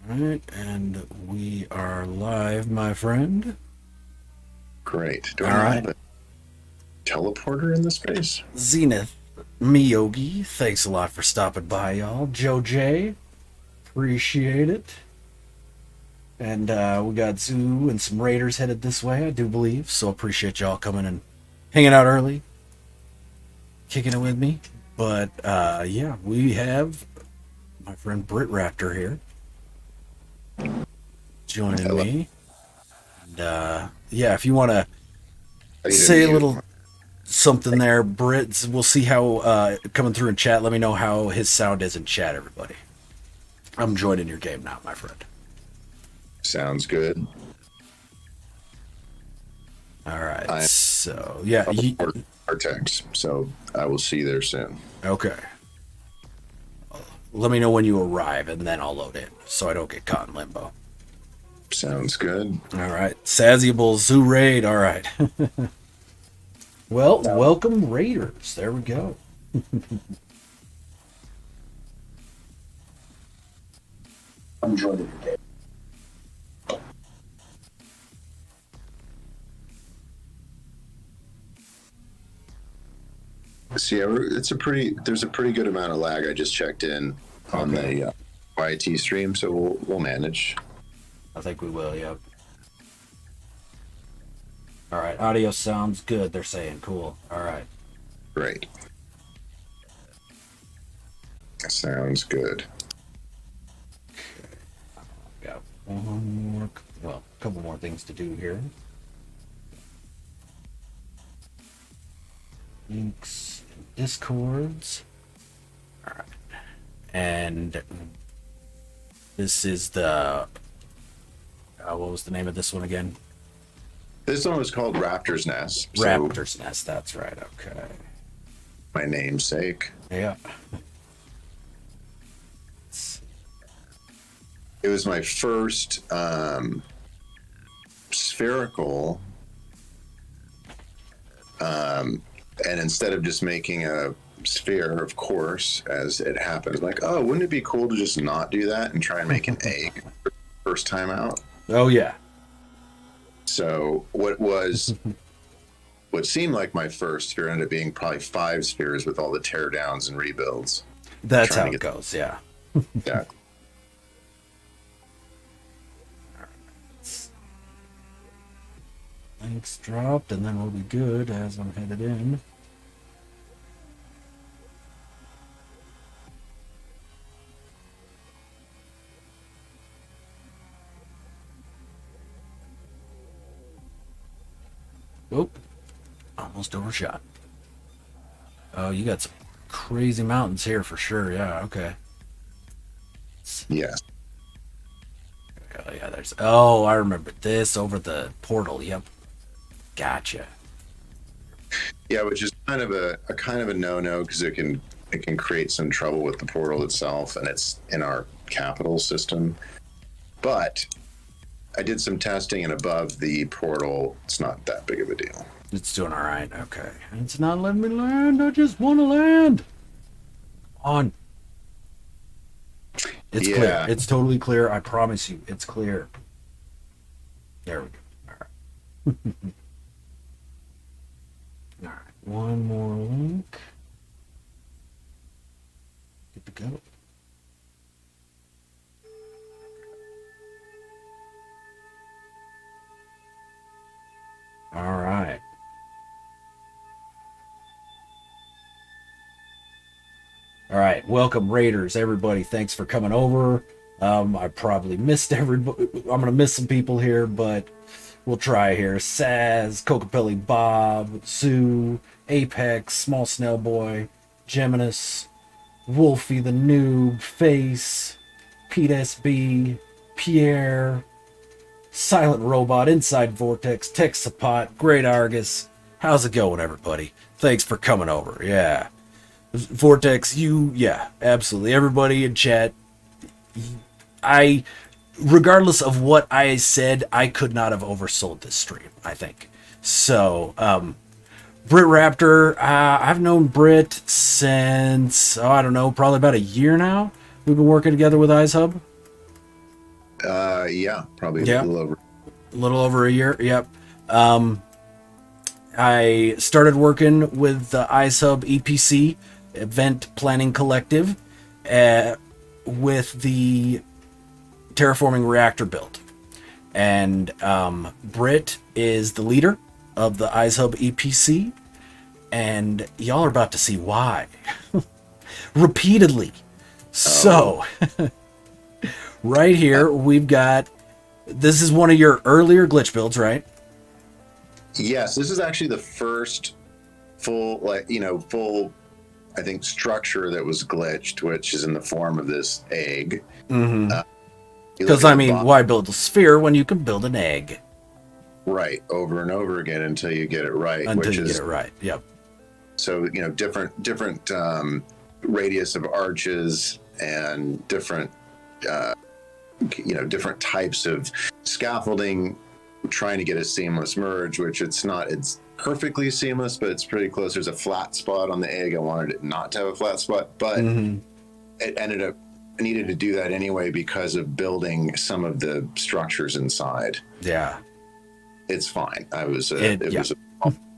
All right, and we are live, my friend. Great. Do All I right. have a teleporter in the space? Zenith Miyogi, thanks a lot for stopping by, y'all. Joe J, appreciate it. And we got Zoo and some Raiders headed this way, I do believe. So appreciate y'all coming and hanging out early, kicking it with me. But yeah, we have my friend BritRaptor here joining Hello. me. And yeah, if you want to I need say a mute. little something there, Brit, we'll see how coming through in chat. Let me know how his sound is in chat, everybody. I'm joining your game now, my friend. Sounds good. All right. I am So yeah, Artex, so I will see you there soon. okay. Let me know when you arrive, and then I'll load in, so I don't get caught in limbo. Sounds good. All right, Saziable Zoo Raid. All right. Well, welcome Raiders. There we go. I'm joining your game. See, there's a pretty good amount of lag. I just checked in on the YT stream, so we'll manage. I think we will. Yep. All right, audio sounds good. They're saying cool. All right. Great. Sounds good. Got one more, well, a couple more things to do here. Links and discords. All right. And this is the, what was the name of this one again? This one was called Raptor's Nest. Raptor's Nest, that's right. Okay. My namesake. Yeah. It was my first spherical, and instead of just making a sphere, of course, as it happens, I'm like, oh, wouldn't it be cool to just not do that and try and make an egg first time out? Oh, yeah. So what seemed like my first sphere ended up being probably 5 spheres with all the teardowns and rebuilds. That's how it goes, yeah. Yeah. Links dropped, and then we'll be good as I'm headed in. Oop. Almost overshot. Oh, you got some crazy mountains here for sure. Yeah, okay. Yes. Oh, yeah, there's... Oh, I remember this over the portal. Yep. Gotcha. Yeah, which is kind of a no-no because it can create some trouble with the portal itself, and it's in our capital system. But I did some testing, and above the portal, it's not that big of a deal. It's doing all right. Okay. It's not letting me land. I just want to land. Come on. It's clear. It's totally clear. I promise you, it's clear. There we go. All right. All right. One more link. Good to go. All right. All right, welcome Raiders, everybody. Thanks for coming over. I probably missed everybody. I'm gonna miss some people here, but we'll try here. Saz, Cocapelli Bob, Sue, Apex, Small Snail Boy, Geminus, Wolfie the Noob, Face, Pete SB, Pierre, Silent Robot, Inside Vortex, Texapot, Great Argus. How's it going, everybody? Thanks for coming over. Yeah. Vortex, yeah, absolutely. Everybody in chat, regardless of what I said, I could not have oversold this stream, I think. So, BritRaptor, I've known Brit since, I don't know, probably about a year now. We've been working together with iShub. Yeah, probably a little over a year, yep. I started working with the iShub EPC, Event Planning Collective, with the Terraforming Reactor build. And Brit is the leader of the iShub EPC, and y'all are about to see why. Repeatedly. So, right here, we've got... This is one of your earlier glitch builds, right? Yes, this is actually the first full, I think, structure that was glitched, which is in the form of this egg. Because, why build a sphere when you can build an egg? Right, over and over again until you get it right. Get it right, yep. So, different radius of arches and different, different types of scaffolding, trying to get a seamless merge, which it's perfectly seamless, but it's pretty close. There's a flat spot on the egg. I wanted it not to have a flat spot, but it ended up, I needed to do that anyway because of building some of the structures inside. Yeah. It's fine. It was a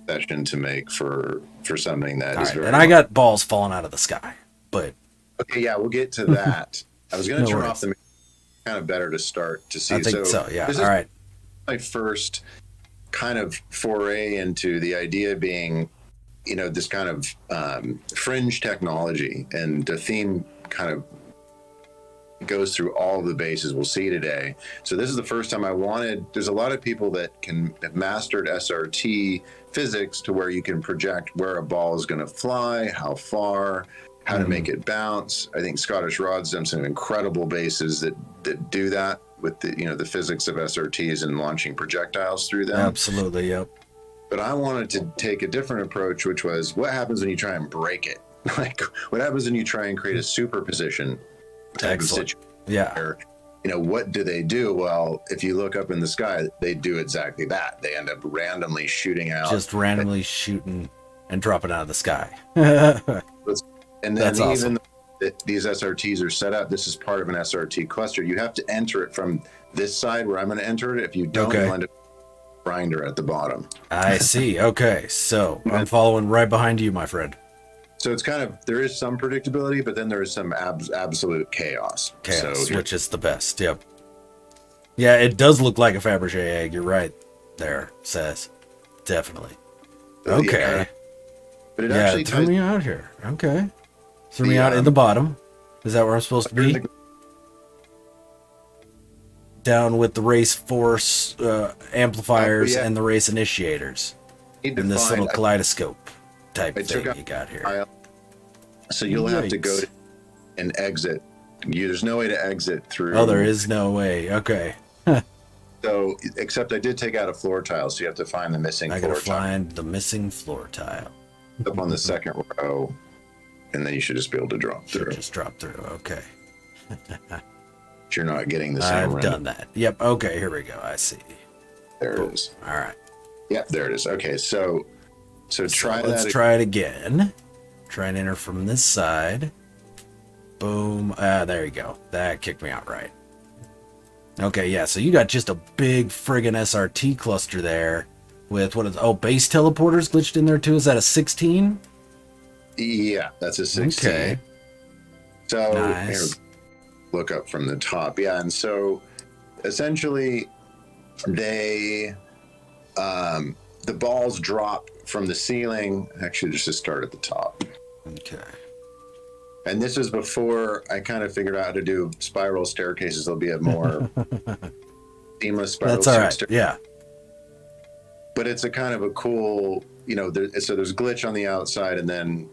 session to make for something that is very... And I got balls falling out of the sky, but... Okay, yeah, we'll get to that. I was going to turn off the... Kind of better to start to see. I think so, yeah. All right. My first kind of foray into the idea being, this kind of fringe technology, and the theme kind of goes through all the bases we'll see today. So this is the first time there's a lot of people that have mastered SRT physics to where you can project where a ball is going to fly, how far, how to make it bounce. I think Scottish Rod's done some incredible bases that do that with the physics of SRTs and launching projectiles through them. Absolutely, yep. But I wanted to take a different approach, which was what happens when you try and break it? Like, what happens when you try and create a superposition type of situation? Yeah. Where, what do they do? Well, if you look up in the sky, they do exactly that. They end up randomly shooting out. Just randomly shooting and dropping out of the sky. And then even though these SRTs are set up, this is part of an SRT cluster. You have to enter it from this side where I'm going to enter it. If you don't, you'll end up grinder at the bottom. I see. Okay. So I'm following right behind you, my friend. So it's kind of, there is some predictability, but then there is some absolute chaos. Which is the best. Yep. Yeah, it does look like a Fabergé egg. You're right there, Says. definitely. So, Okay. yeah, but it Yeah, actually it threw ties me out here. Okay. Threw me out in the bottom. Is that where I'm supposed to be? Down with the race force amplifiers yeah. and the race initiators. Need to In this find, little kaleidoscope type I thing took out you got here. file, so you'll have to go Yikes. to and exit. There's no way to exit through. Oh, there is no way. Okay. So, except I did take out a floor tile, so you have to find the missing I floor gotta tile find the missing floor tile. up on the second row, and then you should just be able to drop Should through. just drop through. Okay. But you're not getting the same I've run. done that. Yep. Okay, here we go. I see. There Boom. it is. All right. Yep, there it is. Okay, so try Let's that. try it again. Try and enter from this side. Boom. There you go. That kicked me out right. Okay, yeah, so you got just a big friggin' SRT cluster there with base teleporters glitched in there too. Is that a 16? Yeah, that's a 16. Okay. So Nice. here, look up from the top. Yeah, and so essentially they the balls drop from the ceiling. Actually, just to start at the top. Okay. And this was before I kind of figured out how to do spiral staircases. There'll be a more seamless spiral That's all right. staircase. Yeah. But it's a kind of a cool, so there's glitch on the outside and then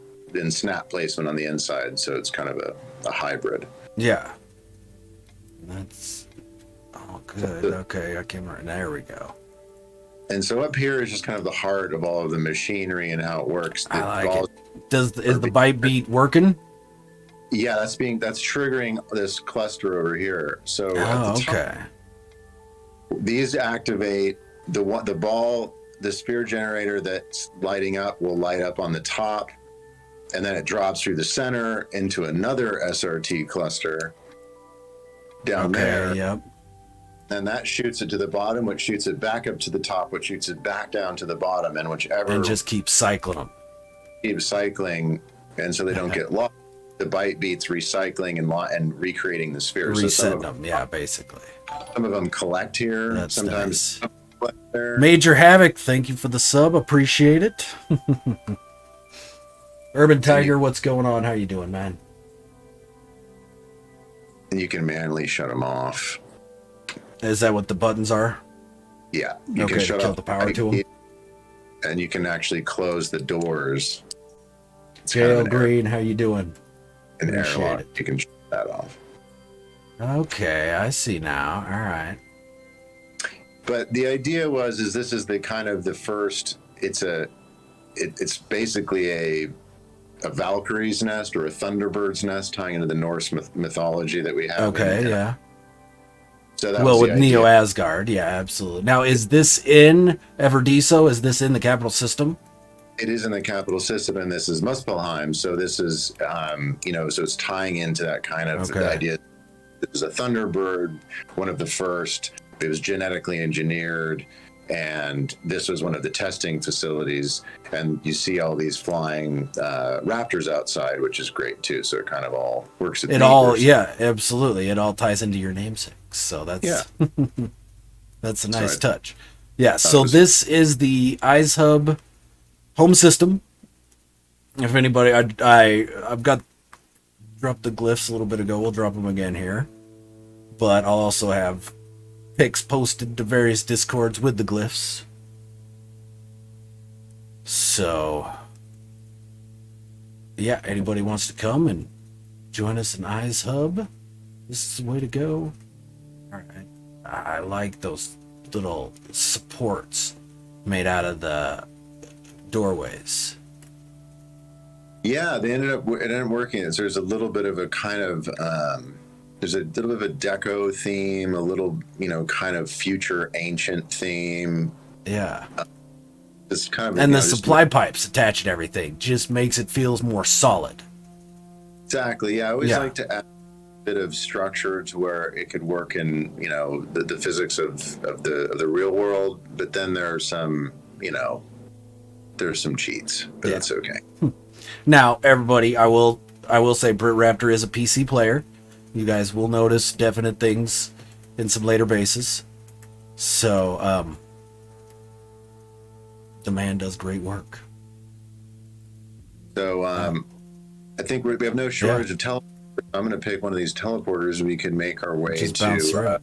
snap placement on the inside. So it's kind of a hybrid. Yeah. That's all good. Okay, I came right. There we go. And so up here is just kind of the heart of all of the machinery and how it works. The I like balls, it. Is the bite beat working? Yeah, that's triggering this cluster over here. So at the top, okay. these activate the sphere generator that's lighting up will light up on the top, and then it drops through the center into another SRT cluster down there. Yep. And that shoots it to the bottom, which shoots it back up to the top, which shoots it back down to the bottom, and whichever And just keep cycling them. keeps cycling, and so they don't get lost. The bite beats recycling and recreating the sphere. Resetting them, yeah, basically. Some of them collect here. That's sometimes nice. collect there. Major Havoc, thank you for the sub. Appreciate it. Urban Tiger, what's going on? How you doing, man? And you can manually shut them off. Is that what the buttons are? Yeah, you Okay, can to shut kill off the power to 'em. and you can actually close the doors. It's Jail kind of Green, how you doing? an Appreciate airlock. it. You can shut that off. Okay, I see now. All right. But the idea is this is the kind of the first. It's basically a Valkyrie's nest or a Thunderbird's nest, tying into the Norse mythology that we have. Okay, yeah. So that Well, was with the Neo idea. Asgard, yeah, absolutely. Now, is this in Everdiso? Is this in the capital system? It is in the capital system, and this is Muspelheim. So this is, so it's tying into that kind of the idea. It was a Thunderbird, one of the first. It was genetically engineered, and this was one of the testing facilities. And you see all these flying raptors outside, which is great too. So it kind of all works. Yeah, absolutely. It all ties into your namesake. So that's that's a nice touch. Yeah. So this is the Eyes Hub home system. If anybody, I've got dropped the glyphs a little bit ago. We'll drop them again here, but I'll also have pics posted to various discords with the glyphs. So yeah, anybody wants to come and join us in Eyes Hub, this is the way to go. All right, I like those little supports made out of the doorways. Yeah, it ended up working. So there's a little bit of a kind of there's a little bit of a deco theme, a little kind of future ancient theme. Yeah. It's kind of and the supply pipes attached and everything just makes it feels more solid. Exactly. Yeah, I always like to add a bit of structure to where it could work in the physics of the real world, but then there's some there's some cheats, but that's okay. Now, everybody, I will say BritRaptor is a PC player. You guys will notice definite things in some later bases. So, The man does great work. So I think we have no shortage of teleporters. I'm going to pick one of these teleporters. We can make our way Just bounce through.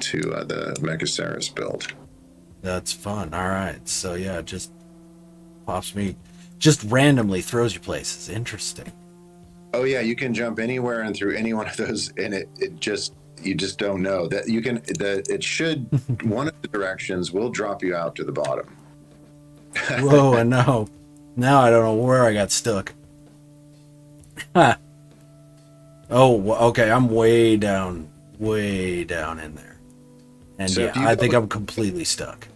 To the Megaceras build. That's fun. All right. So yeah, just pops me, just randomly throws you places. Interesting. Oh yeah, you can jump anywhere and through any one of those, and you just don't know that you can. It should one of the directions will drop you out to the bottom. Whoa! And now I don't know where I got stuck. Huh. Oh, okay. I'm way down in there, and so yeah, I think I'm completely stuck.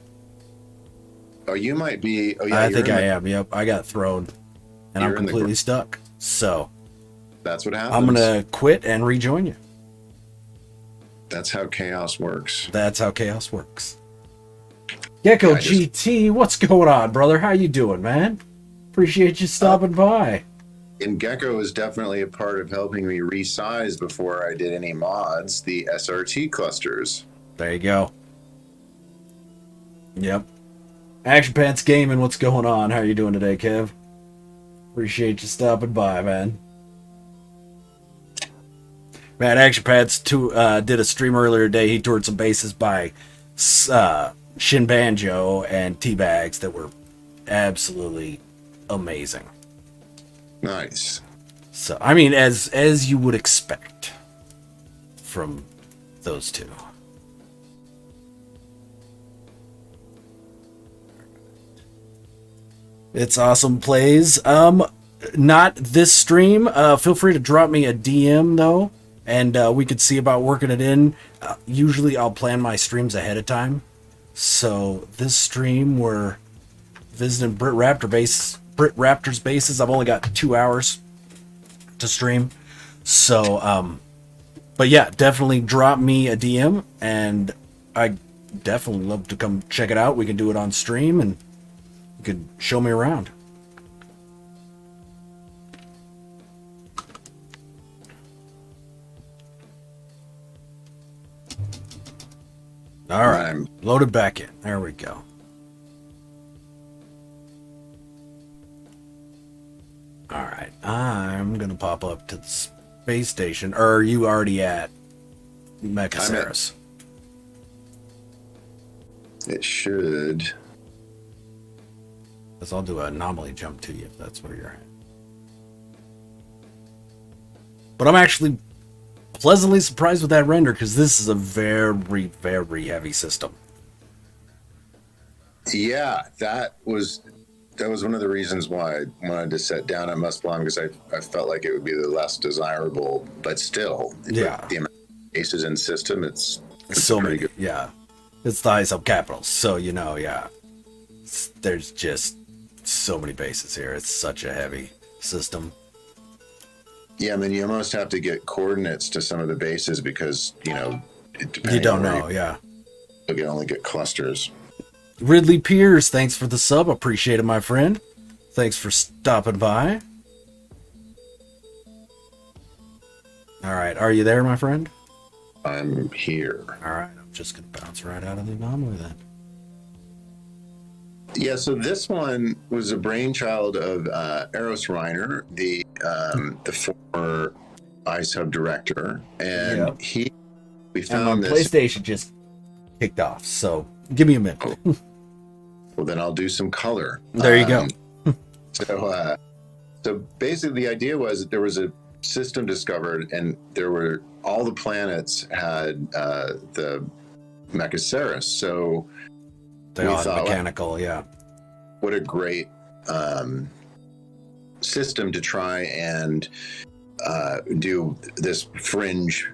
Oh, you might be. Oh yeah, I think I am. Yep, I got thrown, and I'm completely stuck. So that's what happens. I'm gonna quit and rejoin you. That's how chaos works. That's how chaos works. Gecko GT, what's going on, brother? How you doing, man? Appreciate you stopping by. And Gecko is definitely a part of helping me resize before I did any mods the SRT clusters. There you go. Yep. Action Pants Gaming, what's going on? How are you doing today, Kev? Appreciate you stopping by, man. Man, Action Pants did a stream earlier today. He toured some bases by Shin Banjo and T-Bags that were absolutely amazing. Nice. So, I mean, as you would expect from those two. It's awesome plays. Not this stream. Feel free to drop me a DM though, and we could see about working it in. Usually, I'll plan my streams ahead of time. So this stream, we're visiting BritRaptor's bases. I've only got 2 hours to stream, so but yeah, definitely drop me a DM, and I definitely love to come check it out. We can do it on stream, and you could show me around. All right, loaded back in. There we go. All right, I'm gonna pop up to the space station. Or are you already at Megaceras? It should. Guess I'll do an anomaly jump to you if that's where you're at. But I'm actually pleasantly surprised with that render because this is a very, very heavy system. Yeah, that was one of the reasons why I wanted to set down at Mustblown, because I felt like it would be the less desirable, but still, yeah, the amount of bases in system, it's so many good. Yeah, it's the highest up capitals, so you know, yeah, there's just so many bases here. It's such a heavy system. Yeah, I mean, you almost have to get coordinates to some of the bases because, you know, you don't know, yeah. You can only get clusters. Ridley Piers, thanks for the sub. Appreciate it, my friend. Thanks for stopping by. All right, are you there, my friend? I'm here. All right, I'm just going to bounce right out of the anomaly then. Yeah, so this one was a brainchild of Eros Reiner, the former iSub director, and we found this. PlayStation just kicked off, so give me a minute. Oh. Well, then I'll do some color. There you go. So basically, the idea was that there was a system discovered, and there were all the planets had the Megaceras. So they all had mechanical, yeah. What a great system to try and do this fringe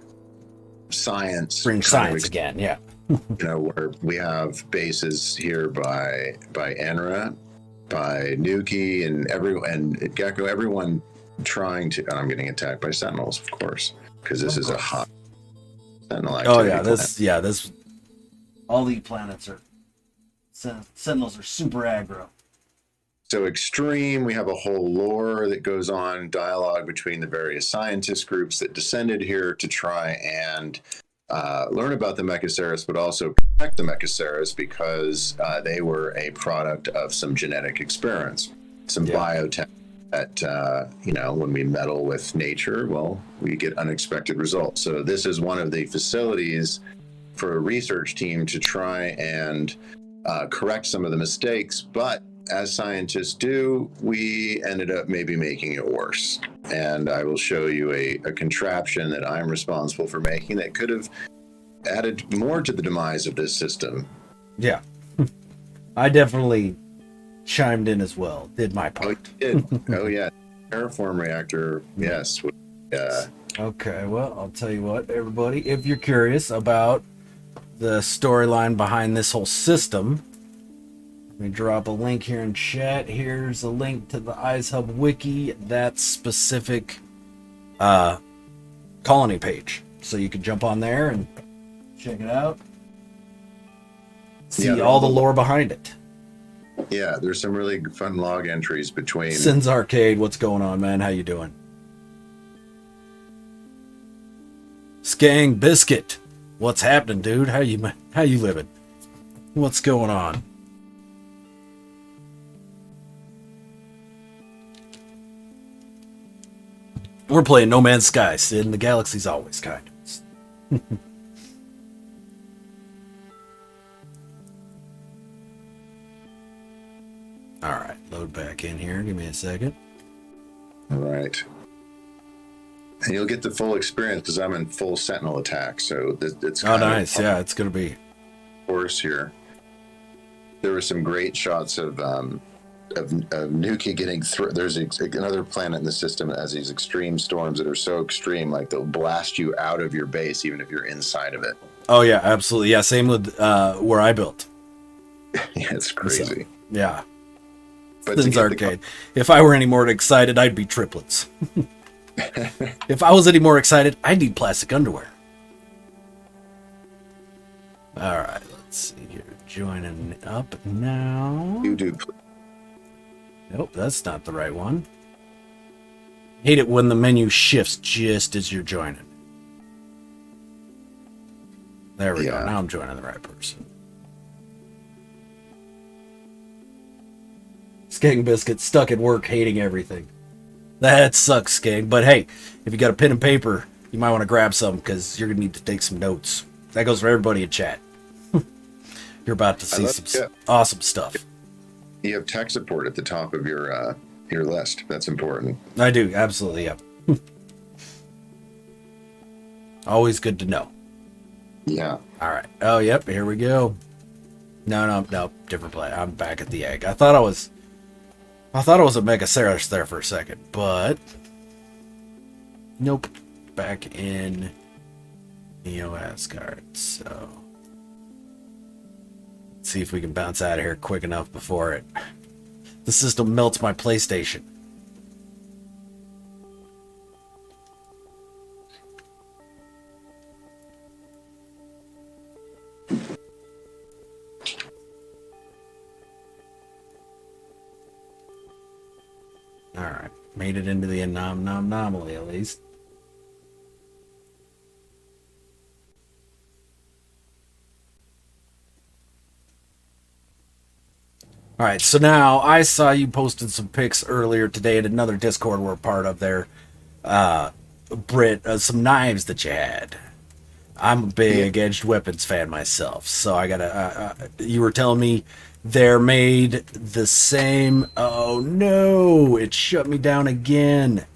science. Fringe science again, yeah. You know, where we have bases here by Enra, by Nuki, and Gecko, everyone trying to. And I'm getting attacked by Sentinels, of course, because this is a hot Sentinel activity. Oh yeah, this. All the planets are. Sentinels are super aggro. So extreme. We have a whole lore that goes on, dialogue between the various scientist groups that descended here to try and learn about the Mechaceras, but also protect the Mechaceras because they were a product of some genetic experiments, some biotech that, when we meddle with nature, well, we get unexpected results. So this is one of the facilities for a research team to try and correct some of the mistakes. But as scientists do, we ended up maybe making it worse. And I will show you a contraption that I'm responsible for making that could have added more to the demise of this system. Yeah. I definitely chimed in as well. Did my part. Oh, you did? Oh, yeah. Terraform reactor, yes. Okay, well, I'll tell you what, everybody. If you're curious about the storyline behind this whole system, let me drop a link here in chat. Here's a link to the iCehub wiki, that specific colony page. So you can jump on there and check it out. See all the lore behind it. Yeah, there's some really fun log entries between... Sins Arcade, what's going on, man? How you doing? Skang Biscuit, what's happening, dude? How you living? What's going on? We're playing No Man's Sky, Sid, and the galaxy's always kind. All right, load back in here. Give me a second. All right. And you'll get the full experience because I'm in full Sentinel attack. So it's kind of nice. Yeah, it's going to be. Course here. There were some great shots of Nuki getting through. There's another planet in the system that has these extreme storms that are so extreme, like they'll blast you out of your base even if you're inside of it. Oh yeah, absolutely. Yeah, same with where I built. Yeah, it's crazy. So, yeah. But Sins Arcade. If I were any more excited, I'd be triplets. If I was any more excited, I'd need plastic underwear. All right, let's see here. Joining up now. You do. Nope, that's not the right one. Hate it when the menu shifts just as you're joining. There we go. Now I'm joining the right person. Skang Biscuit stuck at work hating everything. That sucks, Skang. But hey, if you got a pen and paper, you might want to grab some because you're going to need to take some notes. That goes for everybody in chat. You're about to see some awesome stuff. You have tech support at the top of your list. That's important. I do, absolutely, yeah. Always good to know. Yeah. All right. Oh, yep, here we go. No, different play. I'm back at the egg. I thought it was a Megaceras there for a second, but nope. Back in Neo Asgard. So let's see if we can bounce out of here quick enough before the system melts my PlayStation. All right, made it into the anomaly at least. All right, so now I saw you posted some pics earlier today at another Discord we're part of there, Brit, some knives that you had. I'm a big edged weapons fan myself, so I gotta. You were telling me they're made the same. Oh no, it shut me down again.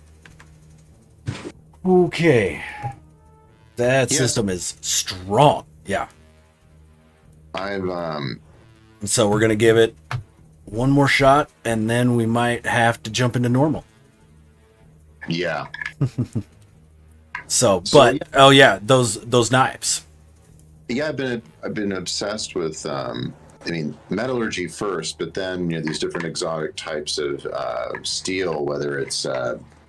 Okay, that system is strong. Yeah, So we're gonna give it one more shot, and then we might have to jump into normal. Yeah. Oh yeah, those knives. Yeah, I've been obsessed with metallurgy first, but then these different exotic types of steel, whether it's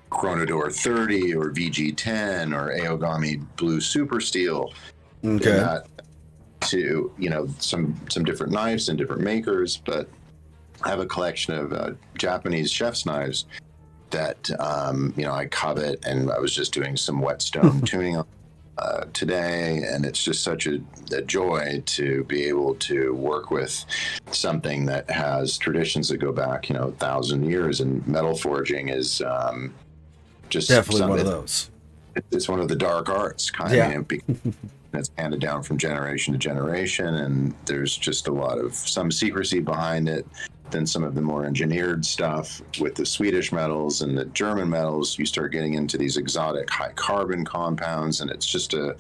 Chronodor 30 or VG10 or Aogami Blue Super Steel. Okay. To some different knives and different makers, but I have a collection of Japanese chef's knives that I covet, and I was just doing some whetstone tuning on. today, and it's just such a joy to be able to work with something that has traditions that go back, 1,000 years. And metal forging is just Definitely one of something. those. It's one of the dark arts, kind Yeah. of. It's handed down from generation to generation, and there's just a lot of some secrecy behind it. Then some of the more engineered stuff with the Swedish metals and the German metals, you start getting into these exotic high carbon compounds, and it's a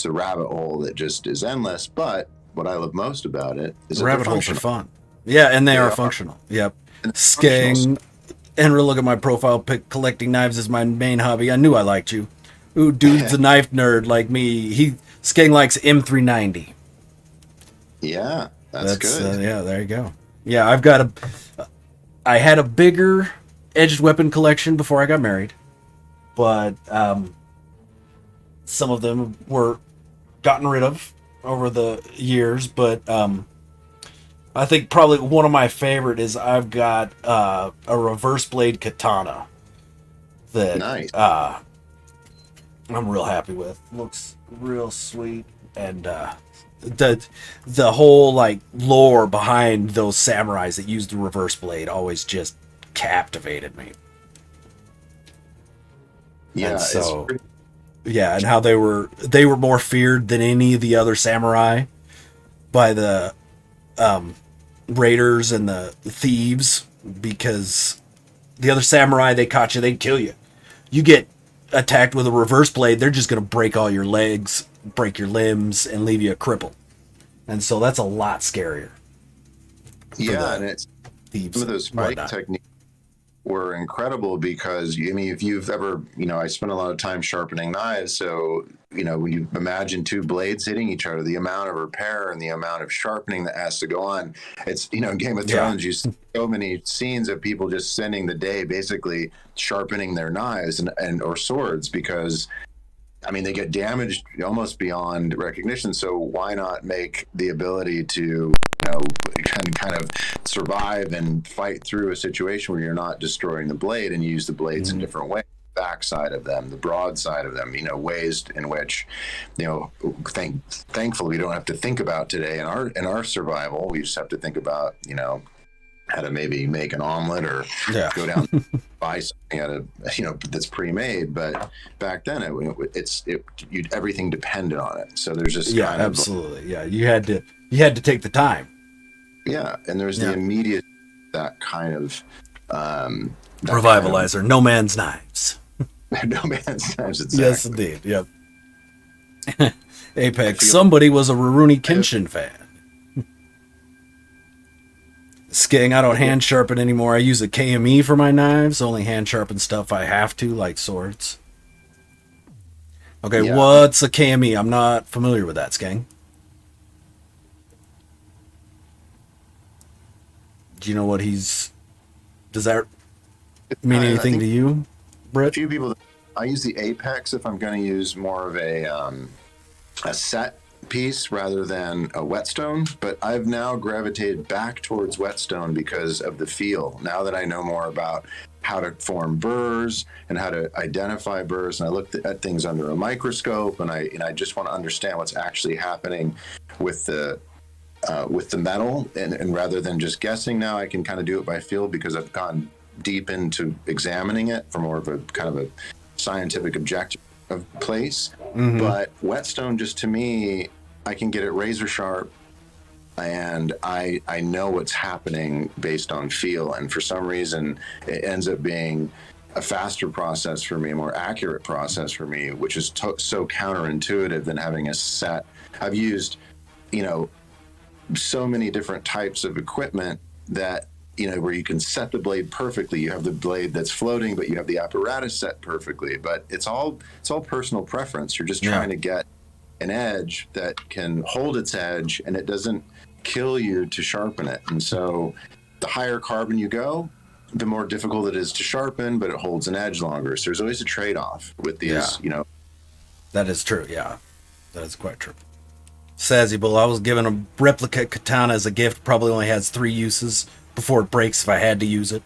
rabbit hole that just is endless. But what I love most about it is that Rabbit they're holes are functional. fun. Yeah, and they They are are. functional. Yep. And they're functional. Skeng. And look at my profile pic. Collecting knives is my main hobby. I knew I liked you. Ooh, dude's a knife nerd like me. Skeng likes M390. Yeah, that's good. Yeah, there you go. Yeah, I had a bigger edged weapon collection before I got married, but some of them were gotten rid of over the years. But I think probably one of my favorite is I've got a reverse blade katana that Nice. I'm real happy with. Looks real sweet, and the whole like lore behind those samurais that used the reverse blade always just captivated me. Yeah, And so it's yeah, and how they were more feared than any of the other samurai by the raiders and the thieves, because the other samurai, they caught you, they'd kill you. You get attacked with a reverse blade, they're just going to break all your legs, break your limbs, and leave you a cripple. And so that's a lot scarier. yeah, and it's Thieves some of those and fight whatnot. techniques were incredible because if you've ever, I spent a lot of time sharpening knives, so when you imagine two blades hitting each other, the amount of repair and the amount of sharpening that has to go on. It's in Game of Yeah. Thrones, you see so many scenes of people just spending the day basically sharpening their knives and or swords, because they get damaged almost beyond recognition. So why not make the ability to, kind of survive and fight through a situation where you're not destroying the blade, and use the blades in different ways, the backside of them, the broad side of them, ways in which, thankfully we don't have to think about today in our survival. We just have to think about, how to maybe make an omelet or go down buy something at a that's pre-made. But back then everything depended on it. So there's just kind of, absolutely. Yeah, you had to take the time. yeah, and there's the immediate that kind of Revivalizer, No Man's Knives. No Man's Knives. Exactly. Yes, indeed. Yep. Apex. Somebody was a Rurouni Kenshin fan. Skeng, I don't hand sharpen anymore. I use a KME for my knives. Only hand sharpen stuff I have to, like swords. Okay, what's a KME? I'm not familiar with that, Skeng. Do you know what does that mean anything to you, Britt? A few people, I use the Apex if I'm going to use more of a set piece rather than a whetstone, but I've now gravitated back towards whetstone because of the feel. Now that I know more about how to form burrs and how to identify burrs, and I look at things under a microscope, and I just want to understand what's actually happening with the metal, and rather than just guessing, now I can kind of do it by feel because I've gone deep into examining it from more of a kind of a scientific objective of place. But whetstone, just to me, I can get it razor sharp, and I know what's happening based on feel, and for some reason it ends up being a faster process for me, a more accurate process for me, which is so counterintuitive than having a set. I've used so many different types of equipment that where you can set the blade perfectly. You have the blade that's floating, but you have the apparatus set perfectly. But it's all personal preference. You're just trying to get an edge that can hold its edge, and it doesn't kill you to sharpen it. And so the higher carbon you go, the more difficult it is to sharpen, but it holds an edge longer. So there's always a trade-off with these, That is true, yeah. That is quite true. Sazzy Bull, I was given a replica katana as a gift. Probably only has 3 uses before it breaks if I had to use it.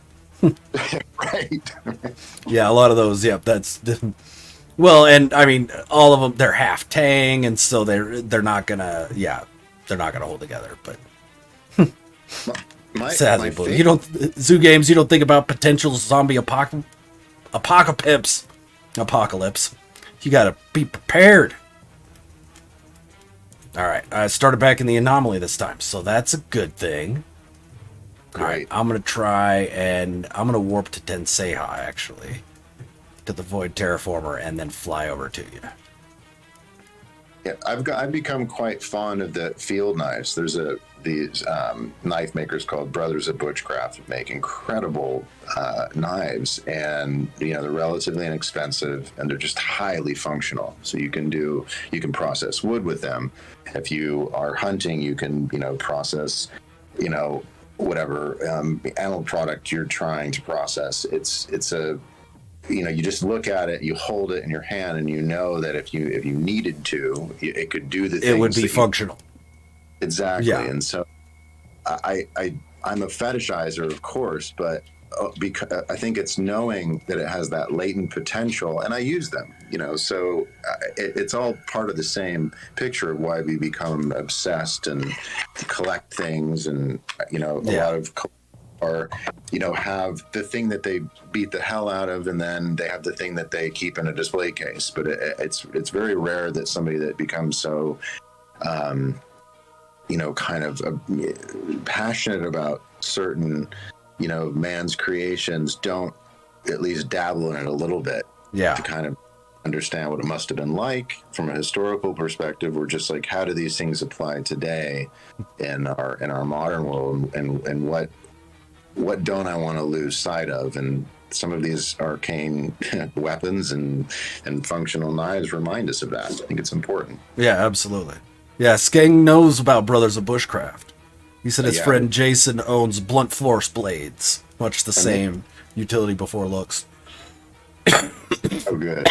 Right. Yeah, a lot of those, that's... Well, and I mean, all of them, they're half Tang, and so they're not gonna, they're not gonna hold together. But sadly, my but favorite, you don't zoo games. You don't think about potential zombie apocalypse. You gotta be prepared. All right, I started back in the anomaly this time, so that's a good thing. All right, great. I'm gonna try and I'm gonna warp to Tenseiha actually, to the Void Terraformer, and then fly over to you. Yeah, I've become quite fond of the field knives. There's these knife makers called Brothers of Butchcraft that make incredible knives, and they're relatively inexpensive and they're just highly functional. So you can process wood with them. If you are hunting, you can process whatever animal product you're trying to process. It's a you just look at it, you hold it in your hand, and you know that if you needed to, it could do the things. It would be functional. Exactly. Yeah. And so I'm a fetishizer, of course, but because I think it's knowing that it has that latent potential, and I use them. So it's all part of the same picture of why we become obsessed and collect things, and a lot of or have the thing that they beat the hell out of, and then they have the thing that they keep in a display case. But it's very rare that somebody that becomes so kind of passionate about certain man's creations don't at least dabble in it a little bit, to kind of understand what it must have been like from a historical perspective, or just like, how do these things apply today in our modern world, and what don't I want to lose sight of? And some of these arcane weapons and functional knives remind us of that. I think it's important. Yeah, absolutely. Yeah, Skeng knows about Brothers of Bushcraft. He said his friend Jason owns blunt force blades, much the same utility before looks. Oh, good.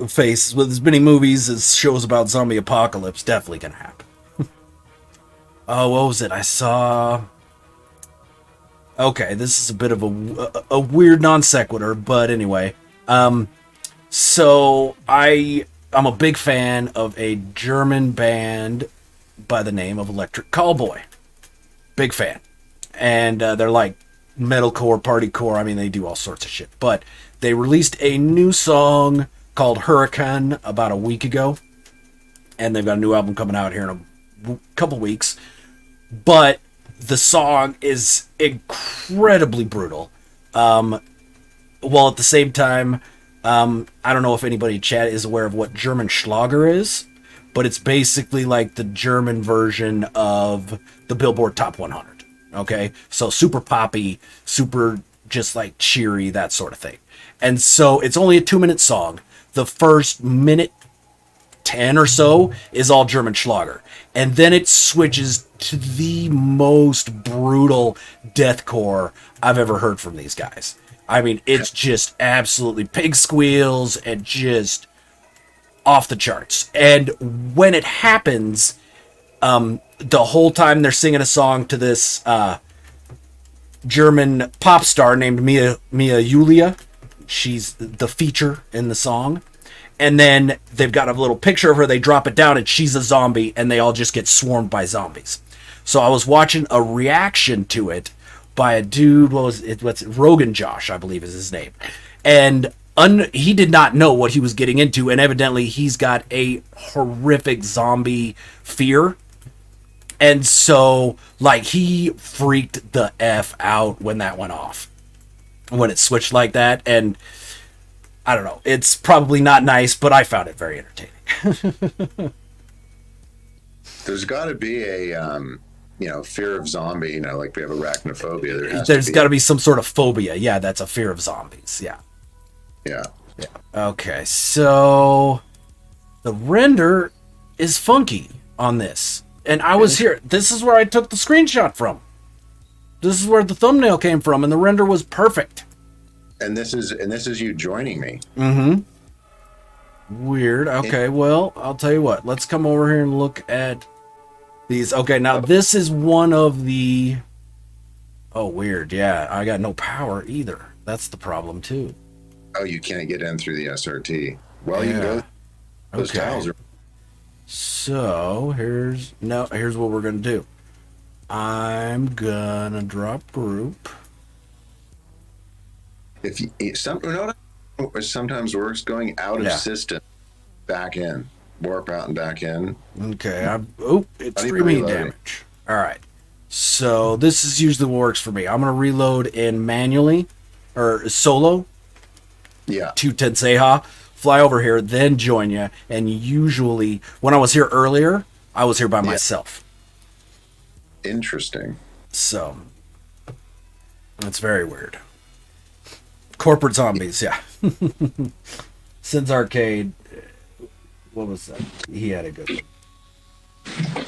Face with as many movies as shows about zombie apocalypse, definitely gonna happen. Oh, what was it? I saw. Okay, this is a bit of a weird non sequitur, but anyway. So I'm a big fan of a German band by the name of Electric Callboy. Big fan. And they're like metalcore, partycore. I mean, they do all sorts of shit. But they released a new song called Hurricane about a week ago. And they've got a new album coming out here in a couple weeks. But the song is incredibly brutal. While at the same time, I don't know if anybody in chat is aware of what German Schlager is, but it's basically like the German version of the Billboard Top 100. Okay? So super poppy, super just like cheery, that sort of thing. And so it's only a 2-minute song. The first minute 10 or so is all German Schlager. And then it switches to the most brutal deathcore I've ever heard from these guys. I mean, it's just absolutely pig squeals and just off the charts. And when it happens, the whole time they're singing a song to this German pop star named Mia Julia. She's the feature in the song. And then they've got a little picture of her. They drop it down and she's a zombie, and they all just get swarmed by zombies. So I was watching a reaction to it by a dude, what's it, Rogan Josh, I believe is his name. And he did not know what he was getting into, and evidently he's got a horrific zombie fear. And so, like, he freaked the F out when that went off. When it switched like that, and I don't know, it's probably not nice, but I found it very entertaining. There's got to be a fear of zombie, like we have arachnophobia. There's got to be some sort of phobia. Yeah, that's a fear of zombies. Yeah. Yeah. Okay, so the render is funky on this. And I was here. This is where I took the screenshot from. This is where the thumbnail came from, and the render was perfect. And this is you joining me. Mm-hmm. Weird. Okay, well, I'll tell you what. Let's come over here and look at these. Okay, now this is one of the Oh, weird. Yeah, I got no power either. That's the problem too. Oh, you can't get in through the SRT. Well, you can Yeah. go. Those Okay. tiles are. So here's what we're gonna do. I'm gonna drop group. If you sometimes works going out of system, back in, warp out and back in. Okay. It's 3 main reloading. damage. All right. So this is usually what works for me. I'm gonna reload in manually or solo. Yeah. To Tenseiha, fly over here, then join you. And usually, when I was here earlier, I was here by myself. Interesting. So that's very weird. Corporate zombies, yeah. Since Arcade, what was that? He had a good one.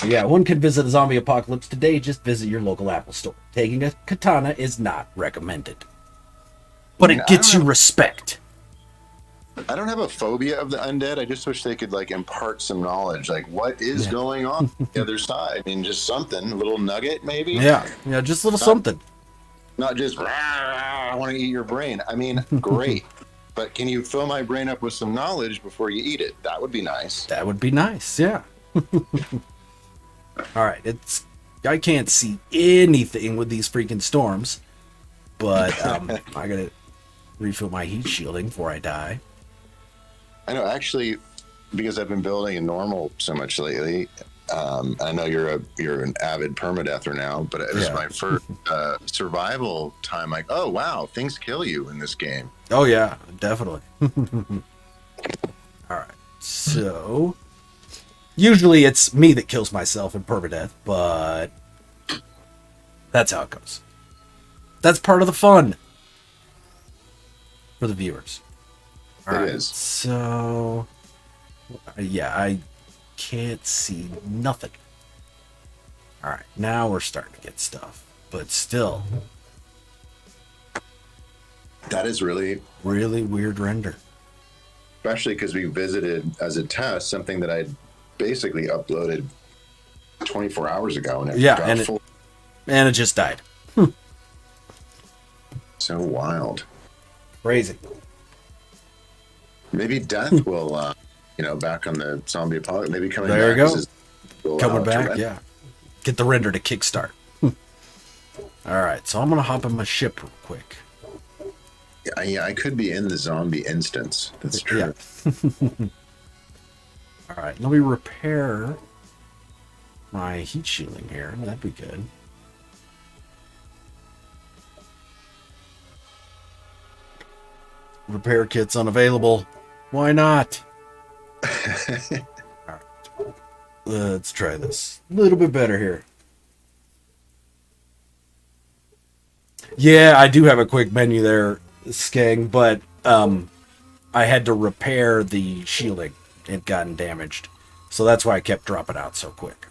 Yeah, one could visit a zombie apocalypse today. Just visit your local Apple store. Taking a katana is not recommended, but it gets you respect. I don't have a phobia of the undead. I just wish they could like impart some knowledge. Like, what is going on the other side? I mean, just something, a little nugget, maybe. Yeah, just a little something. Not just I want to eat your brain. I mean, great, but can you fill my brain up with some knowledge before you eat it? That would be nice. That would be nice. Yeah. All right, I can't see anything with these freaking storms, but I gotta refill my heat shielding before I die. I know, actually, because I've been building in normal so much lately. I know you're an avid permadeather now, but it was my first survival time. Like, oh wow, things kill you in this game. Oh yeah, definitely. All right, so usually it's me that kills myself in permadeath, but that's how it goes. That's part of the fun for the viewers. All right, is. So yeah, I can't see nothing. All right, now we're starting to get stuff, but still, that is really weird render. Especially because we visited as a test something that I basically uploaded 24 hours ago, and it just died. So wild, crazy. Maybe death will, back on the zombie apocalypse. Maybe coming there back. You go. Coming back, yeah. Get the render to kickstart. All right, so I'm gonna hop in my ship real quick. Yeah, I could be in the zombie instance. That's true. Yeah. All right, let me repair my heat shielding here. That'd be good. Repair kits unavailable. Why not? All right. Let's try this. A little bit better here. Yeah, I do have a quick menu there, Skeng, but I had to repair the shielding. It had gotten damaged. So that's why I kept dropping out so quick.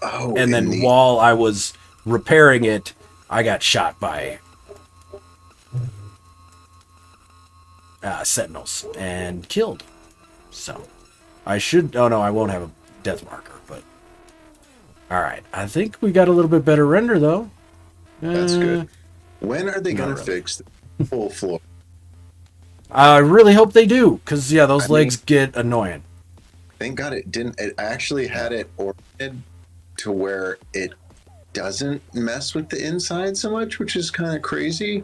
Oh, and then while I was repairing it, I got shot by sentinels and killed. So I should... Oh, no, I won't have a death marker, but... All right. I think we got a little bit better render, though. That's good. When are they going to fix the full floor? I really hope they do, because, yeah, those legs get annoying. Thank God it didn't. It actually had it oriented to where it doesn't mess with the inside so much, which is kind of crazy.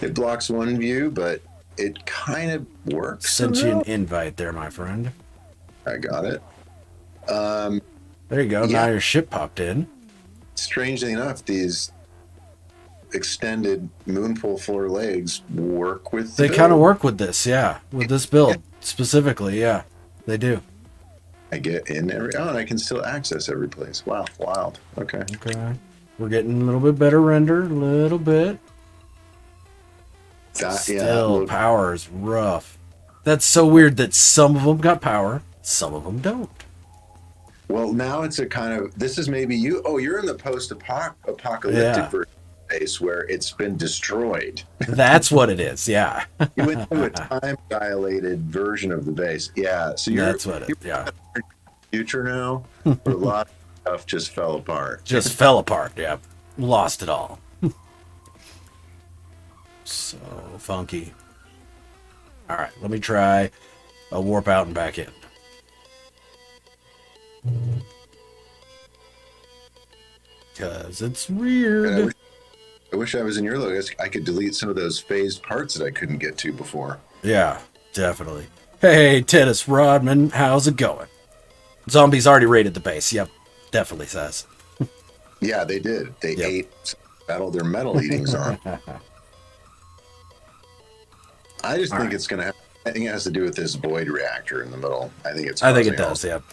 It blocks one view, but it kind of works. Sent you an invite there, my friend. I got it. There you go. Yeah. Now your ship popped in. Strangely enough, these extended moonpool floor legs work with they kind of work with this, yeah. With this build specifically, yeah. They do. I get in and I can still access every place. Wow, wild. Okay. We're getting a little bit better render, a little bit. Still, power is rough. That's so weird that some of them got power, some of them don't. Well, now it's a kind of, this is maybe you, you're in the post-apocalyptic version space where it's been destroyed. That's what it is, yeah. You went through a time-dilated version of the base. Yeah, so you're future now, where a lot of stuff just fell apart. Just fell apart, yeah. lost it all. So funky. All right, let me try a warp out and back in. Because it's weird. I wish I was in your logo. I could delete some of those phased parts that I couldn't get to before. Yeah, definitely. Hey, Dennis Rodman, how's it going? Zombies already raided the base. Yep, definitely says. Yeah, they did. They ate, battled their metal eating zombie. I just think it's going to have, I think it has to do with this void reactor in the middle. I think it does, yep.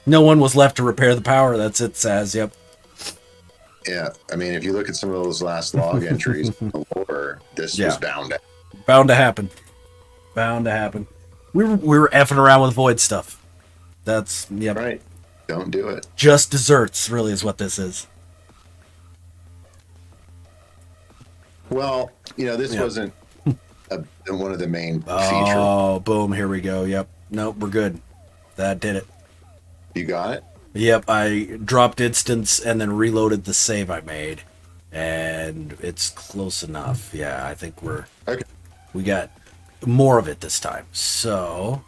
No one was left to repair the power, that's it says, yep. Yeah, I mean, if you look at some of those last log entries in the lore, this was bound to happen. Bound to happen. We were effing around with void stuff. That's, yep. Right. Don't do it. Just desserts, really, is what this is. Well, this wasn't one of the main features. Oh, boom, here we go. Yep. Nope, we're good. That did it. You got it? Yep, I dropped instance and then reloaded the save I made. And it's close enough. Yeah, I think we got more of it this time. So,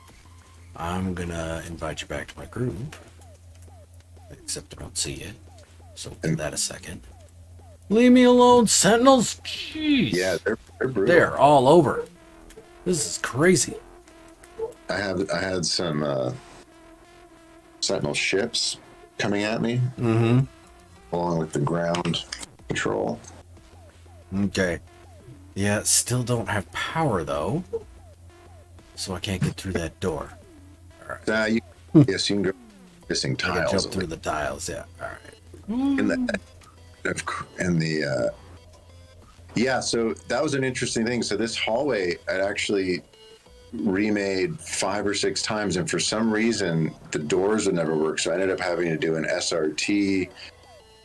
I'm gonna invite you back to my group. Except I don't see you. So give that a second. Leave me alone, Sentinels. Jeez. Yeah, they're brutal. They're all over. This is crazy. I had some Sentinel ships coming at me, along with the ground patrol. Okay. Yeah, still don't have power though, so I can't get through that door. All right. Yes, you can go missing tiles. I can jump through the tiles. Yeah. All right. So that was an interesting thing. So this hallway, I'd actually remade 5 or 6 times, and for some reason the doors would never work. So I ended up having to do an SRT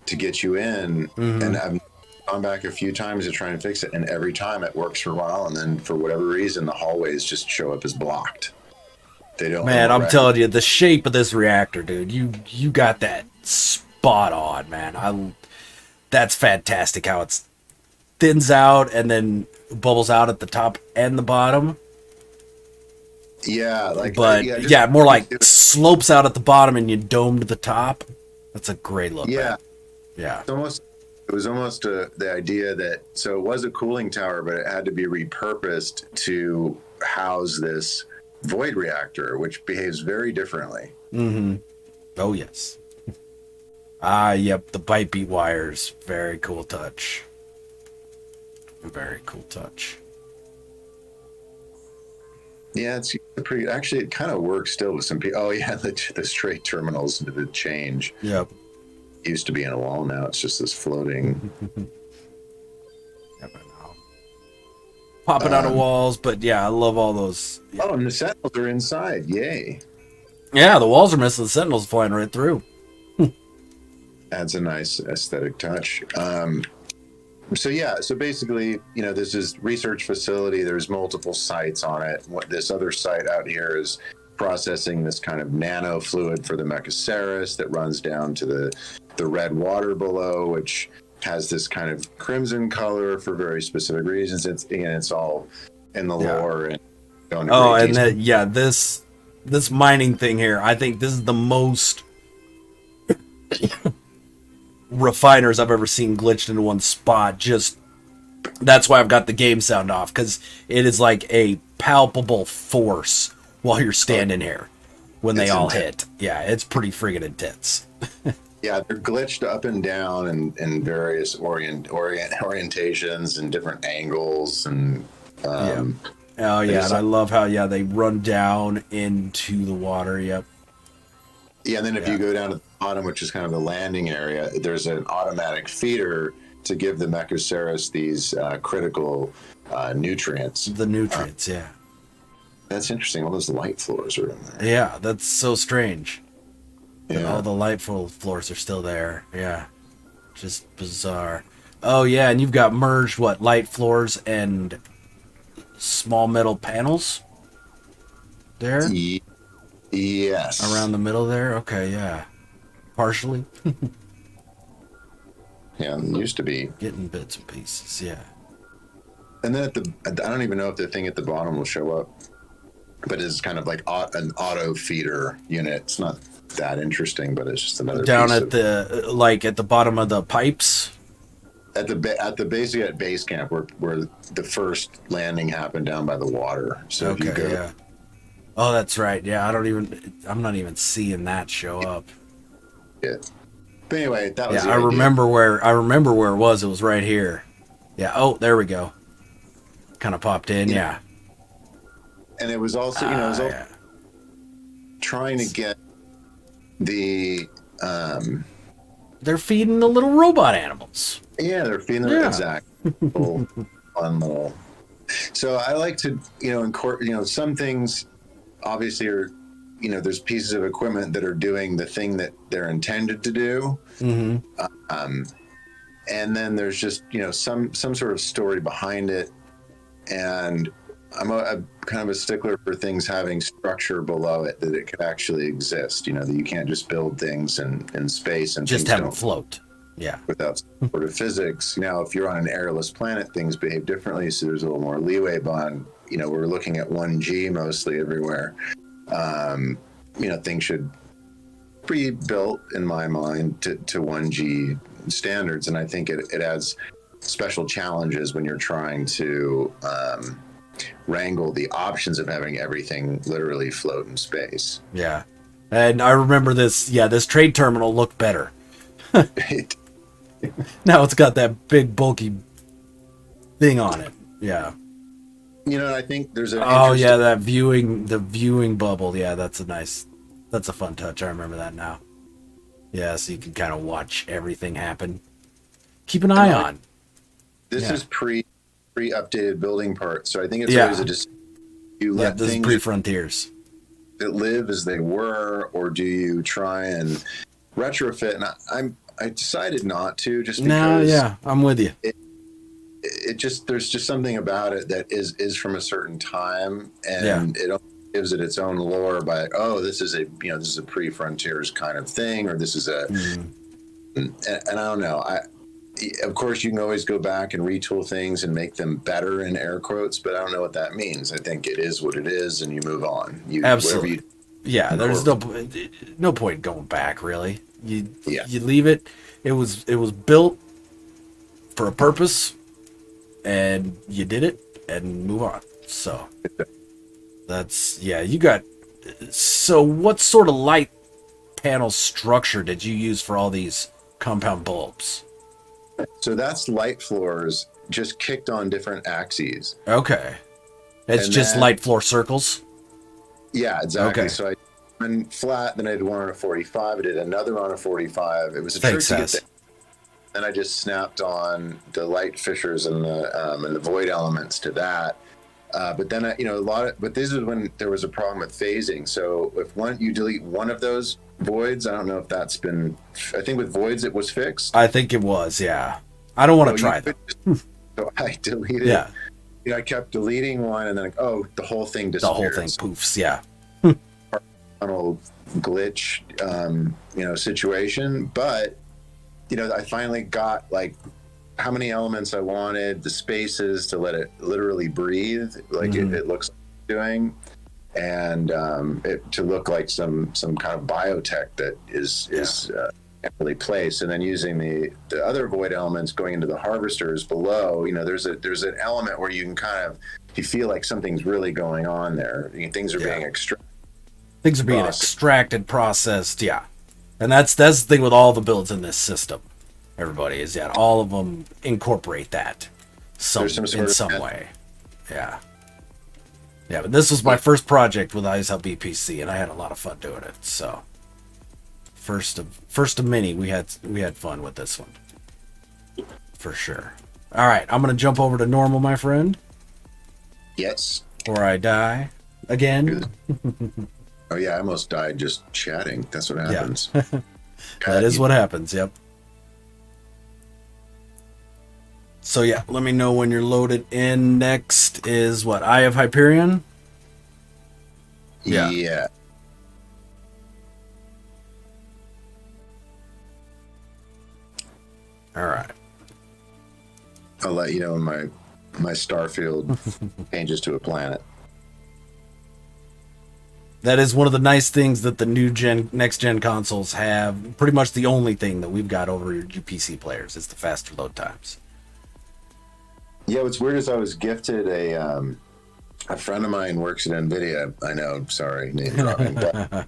to get you in, and I've gone back a few times to try and fix it, and every time it works for a while, and then for whatever reason the hallways just show up as blocked. They don't. Man, I'm telling you, the shape of this reactor, dude, you got that spot on, man. That's fantastic how it's thins out and then bubbles out at the top and the bottom. Yeah, more like slopes out at the bottom and you dome to the top. That's a great look. Yeah, man. Yeah. It was almost the idea that it was a cooling tower, but it had to be repurposed to house this void reactor, which behaves very differently. Oh yes. Yep. The bite beat wires. Very cool touch. Very cool touch. Yeah, it's pretty. Actually, it kind of works still with some people. Oh yeah, the straight terminals did change. Yep. It used to be in a wall. Now it's just this floating. Yep, I know. Popping out of walls, but yeah, I love all those. Yeah. Oh, and the Sentinels are inside. Yay! Yeah, the walls are missing. The Sentinels flying right through. Adds a nice aesthetic touch. So basically, this is research facility. There's multiple sites on it. This other site out here is processing this kind of nano fluid for the Mechaceras that runs down to the red water below, which has this kind of crimson color for very specific reasons. It's all in the lore and this mining thing here. I think this is the most refiners I've ever seen glitched into one spot. Just that's why I've got the game sound off, because it is like a palpable force while you're standing here when they all hit. Yeah, it's pretty friggin' intense. Yeah, they're glitched up and down in various orientations and different angles and Oh yeah, and I love how they run down into the water. Yep. Yeah, and then if you go down to the bottom, which is kind of the landing area, there's an automatic feeder to give the Mechaceras these critical nutrients. The nutrients, yeah. That's interesting. All those light floors are in there. Yeah, that's so strange. Yeah. All the light floors are still there. Yeah. Just bizarre. Oh, yeah, and you've got merged, light floors and small metal panels there? Yes. Around the middle there? Okay, yeah. Partially. Yeah, it used to be. Getting bits and pieces, yeah. And then I don't even know if the thing at the bottom will show up, but it's kind of like an auto feeder unit. It's not that interesting, but it's just another Down piece at the at the bottom of the pipes. at the basically at base camp where the first landing happened down by the water. So if you go, yeah. Oh, that's right. Yeah, I'm not even seeing that show up. yeah. But anyway, that was Yeah, the I idea. remember where it was. It was right here. Yeah. Oh, there we go. Kind of popped in. Yeah. And it was also, it was also Yeah. trying to get the They're feeding the little robot animals. yeah, they're feeding their exact little fun little. So I like to, some things obviously are, there's pieces of equipment that are doing the thing that they're intended to do. Mm-hmm. And then there's just, some sort of story behind it. And I'm kind of a stickler for things having structure below it, that it could actually exist, that you can't just build things in space and Just things have them don't float. Yeah. without sort of physics. Now, if you're on an airless planet, things behave differently, so there's a little more leeway bond. We're looking at 1G mostly everywhere. Things should be built, in my mind, to 1G standards, and I think it adds special challenges when you're trying to wrangle the options of having everything literally float in space. Yeah. And I remember this. Yeah, this trade terminal looked better. Now it's got that big bulky thing on it. Yeah. I think there's an yeah, the viewing bubble. Yeah, that's a fun touch. I remember that now. Yeah, so you can kind of watch everything happen. Keep an eye on. This is pre-updated building parts, so I think it's Yeah. always a decision. You let this is things pre-Frontiers. that live as they were, or do you try and retrofit? And I decided not to, just because I'm with you. it just, there's just something about it that is from a certain time, and it only gives it its own lore by, this is a pre-Frontiers kind of thing, or this is a and I don't know. Of course, you can always go back and retool things and make them better, in air quotes, but I don't know what that means. I think it is what it is, and you move on. Absolutely. There's no point going back, really. You leave it. It was built for a purpose, and you did it, and move on. So that's you got. So what sort of light panel structure did you use for all these compound bulbs? So that's light floors just kicked on different axes. Okay. It's just light floor circles? Yeah, exactly. Okay. So I went flat, then I did one on a 45. I did another on a 45. It was a Thanks, trick to get Then I just snapped on the light fissures and the void elements to that. But then, but this is when there was a problem with phasing. So if you delete one of those voids, I don't know if that's been, I think with voids it was fixed. I think it was, yeah. I don't want to try them. So I deleted. Yeah. I kept deleting one, and then the whole thing disappeared. The whole thing poofs, yeah. Tunnel glitch, situation. But I finally got how many elements I wanted, the spaces to let it literally breathe, like it looks like it's doing, and it to look like some kind of biotech that is can't really place. And then using the other void elements going into the harvesters below, there's an element where you can you feel like something's really going on there. Things are being extracted. Things are being extracted, processed, yeah. And that's the thing with all the builds in this system. Everybody is all of them incorporate that in some way. Yeah. Yeah, but this was my first project with ISL BPC, and I had a lot of fun doing it. So first of many, we had fun with this one. For sure. All right, I'm going to jump over to normal, my friend. Yes. Or I die again. Oh yeah, I almost died just chatting. That's what happens. Yeah. That is what happens, yep. So yeah, let me know when you're loaded in. Next is what? Eye of Hyperion? Yeah. All right. I'll let you know when my starfield changes to a planet. That is one of the nice things that the next gen consoles have. Pretty much the only thing that we've got over your PC players is the faster load times. Yeah, what's weird is I was gifted a friend of mine works at NVIDIA. I know, sorry, name dropping, but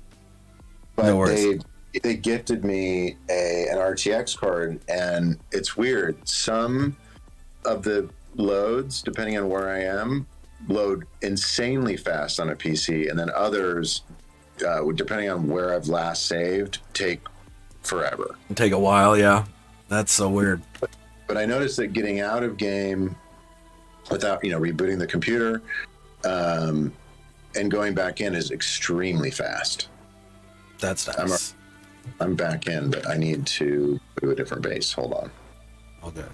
No worries. they gifted me an RTX card, and it's weird. Some of the loads, depending on where I am, load insanely fast on a PC, and then others, depending on where I've last saved, take forever. Take a while, yeah. That's so weird. But I noticed that getting out of game without rebooting the computer and going back in is extremely fast. That's nice. I'm back in, but I need to go to a different base. Hold on. All good.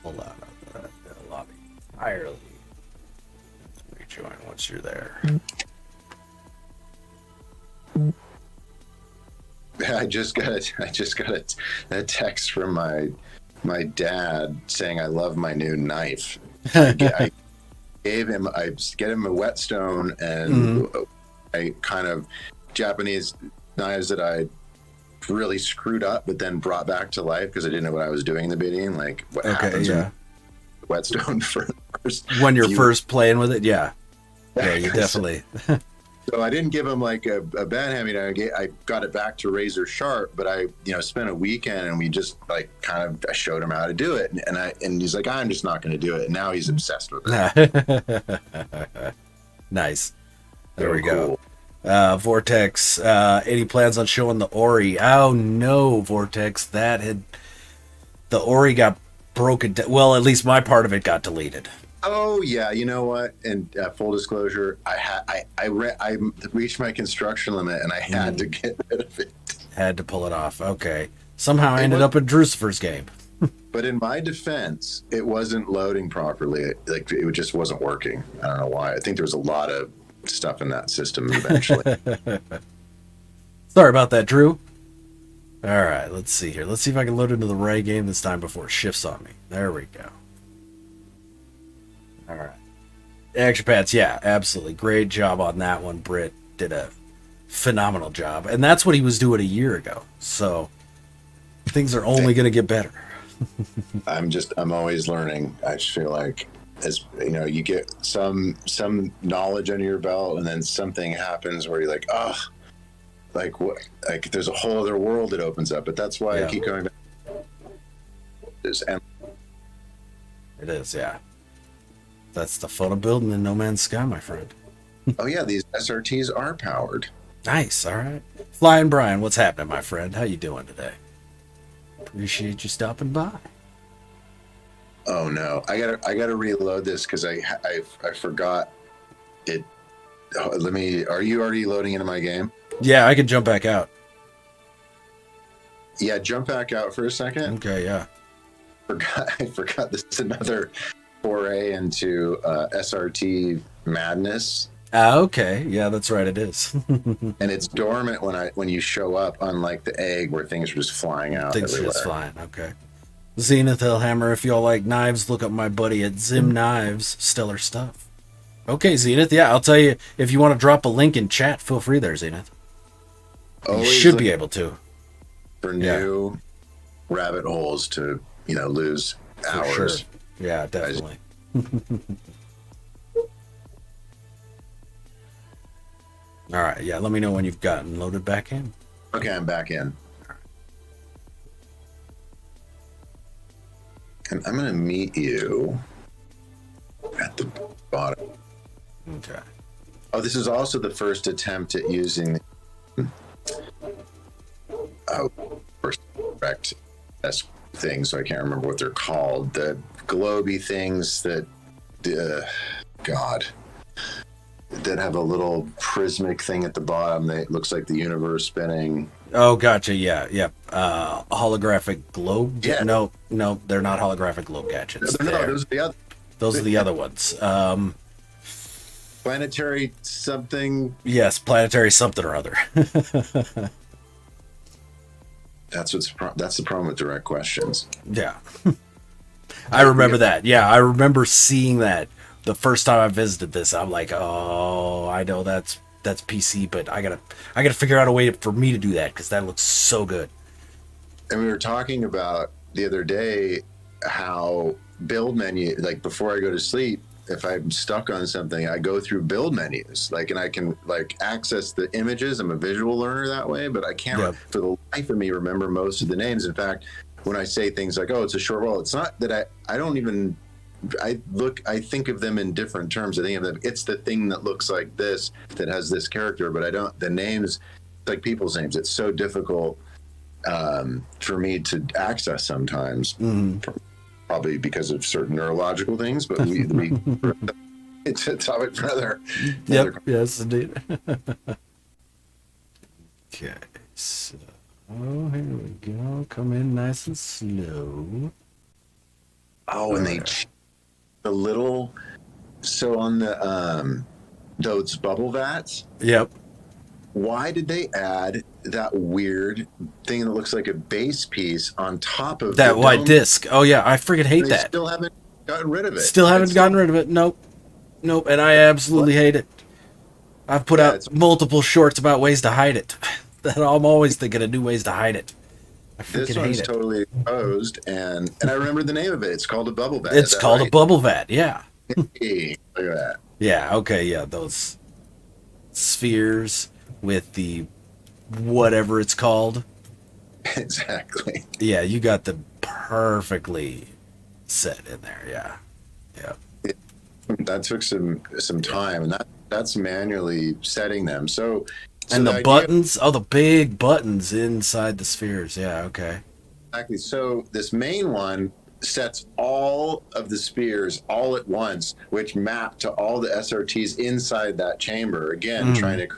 Pull out of the lobby entirely. Rejoin once you're there. I just got a text from my dad saying I love my new knife. I get him a whetstone and I kind of Japanese knives that I really screwed up, but then brought back to life because I didn't know what I was doing in the beginning. Like what happens when whetstone first when you're first playing with it, yeah, you definitely. So I didn't give him like a bad hand-me-down. I got it back to razor sharp, but I spent a weekend and we just like I showed him how to do it, and he's like, I'm just not going to do it. And now he's obsessed with it. Nice. There we go. Vortex, any plans on showing the Ori? Oh no, Vortex, the Ori got broken. Well, at least my part of it got deleted. Oh yeah, you know what? And full disclosure, I reached my construction limit and I had to get rid of it. Had to pull it off. Okay. Somehow I ended up in Drucifer's game. But in my defense, it wasn't loading properly. Like it just wasn't working. I don't know why. I think there was a lot of stuff in that system eventually. Sorry about that, Drew. All right, let's see here. Let's see if I can load into the right game this time before it shifts on me. There we go. All right. Action pads, yeah, absolutely. Great job on that one. Brit did a phenomenal job. And that's what he was doing a year ago. So things are only going to get better. I'm always learning. I just feel like as you get some knowledge under your belt and then something happens where you're like, oh, like what? Like there's a whole other world that opens up. But that's why I keep going back. It is, yeah. That's the fun of building in No Man's Sky, my friend. Oh yeah, these SRTs are powered. Nice. All right. Flying Brian, what's happening, my friend? How you doing today? Appreciate you stopping by. Oh no, I gotta reload this because I forgot it. Are you already loading into my game? Yeah, I can jump back out. Yeah, jump back out for a second. Okay, yeah. I forgot this is another foray into SRT madness. Okay, yeah, that's right, it is. And it's dormant when you show up, unlike the egg where things are just flying out. Things are just flying, okay. Zenith Hellhammer, if y'all like knives, look up my buddy at Zim Knives. Stellar stuff. Okay, Zenith, yeah, I'll tell you, if you want to drop a link in chat, feel free there, Zenith. You should be able to. For new rabbit holes to, lose hours. Sure. Yeah, definitely. All right, yeah, let me know when you've gotten loaded back in. Okay, I'm back in. And I'm going to meet you at the bottom. Okay. Oh, this is also the first attempt at using first correct things, so I can't remember what they're called. The globy things that, that have a little prismic thing at the bottom that looks like the universe spinning. Oh, gotcha. Yeah. Holographic globe. Yeah. No, they're not holographic globe gadgets. No, those are the other. Those are the other ones. planetary something. Yes, planetary something or other. That's the problem with direct questions. Yeah. I remember that. Yeah, I remember seeing that the first time I visited this. I'm like, oh, I know that's PC, but I gotta figure out a way for me to do that because that looks so good. And we were talking about the other day how build menu, like before I go to sleep, if I'm stuck on something, I go through build menus, like, and I can like access the images. I'm a visual learner that way, but I can't for the life of me remember most of the names. In fact, when I say things like, oh, it's a short wall, it's not that I don't even, I think of them in different terms. I think of them, it's the thing that looks like this, that has this character, but I don't, the names, like people's names, it's so difficult for me to access sometimes. Probably because of certain neurological things, but we it's a topic for another. Yes, indeed. Okay, so here we go. Come in nice and slow. Oh, and the little, so on the those bubble vats. Yep. Why did they add that weird thing that looks like a base piece on top of that the white dome? disc? Oh yeah, I freaking hate They that. still haven't gotten rid of it. Still haven't gotten rid of it. Nope. And I absolutely hate it. I've put out multiple shorts about ways to hide it. I'm always thinking of new ways to hide it. I freaking This one's hate it. totally exposed, and I remember the name of it. It's called a bubble vat. It's called a bubble vat. Yeah. Hey, look at that. Yeah. Okay. Yeah. Those spheres with the whatever it's called. Exactly. Yeah, you got them perfectly set in there. Yeah. Yeah. That took some time, and that's manually setting them. So And the buttons, the big buttons inside the spheres. Yeah, okay. Exactly. So this main one sets all of the spheres all at once, which map to all the SRTs inside that chamber. Again, trying to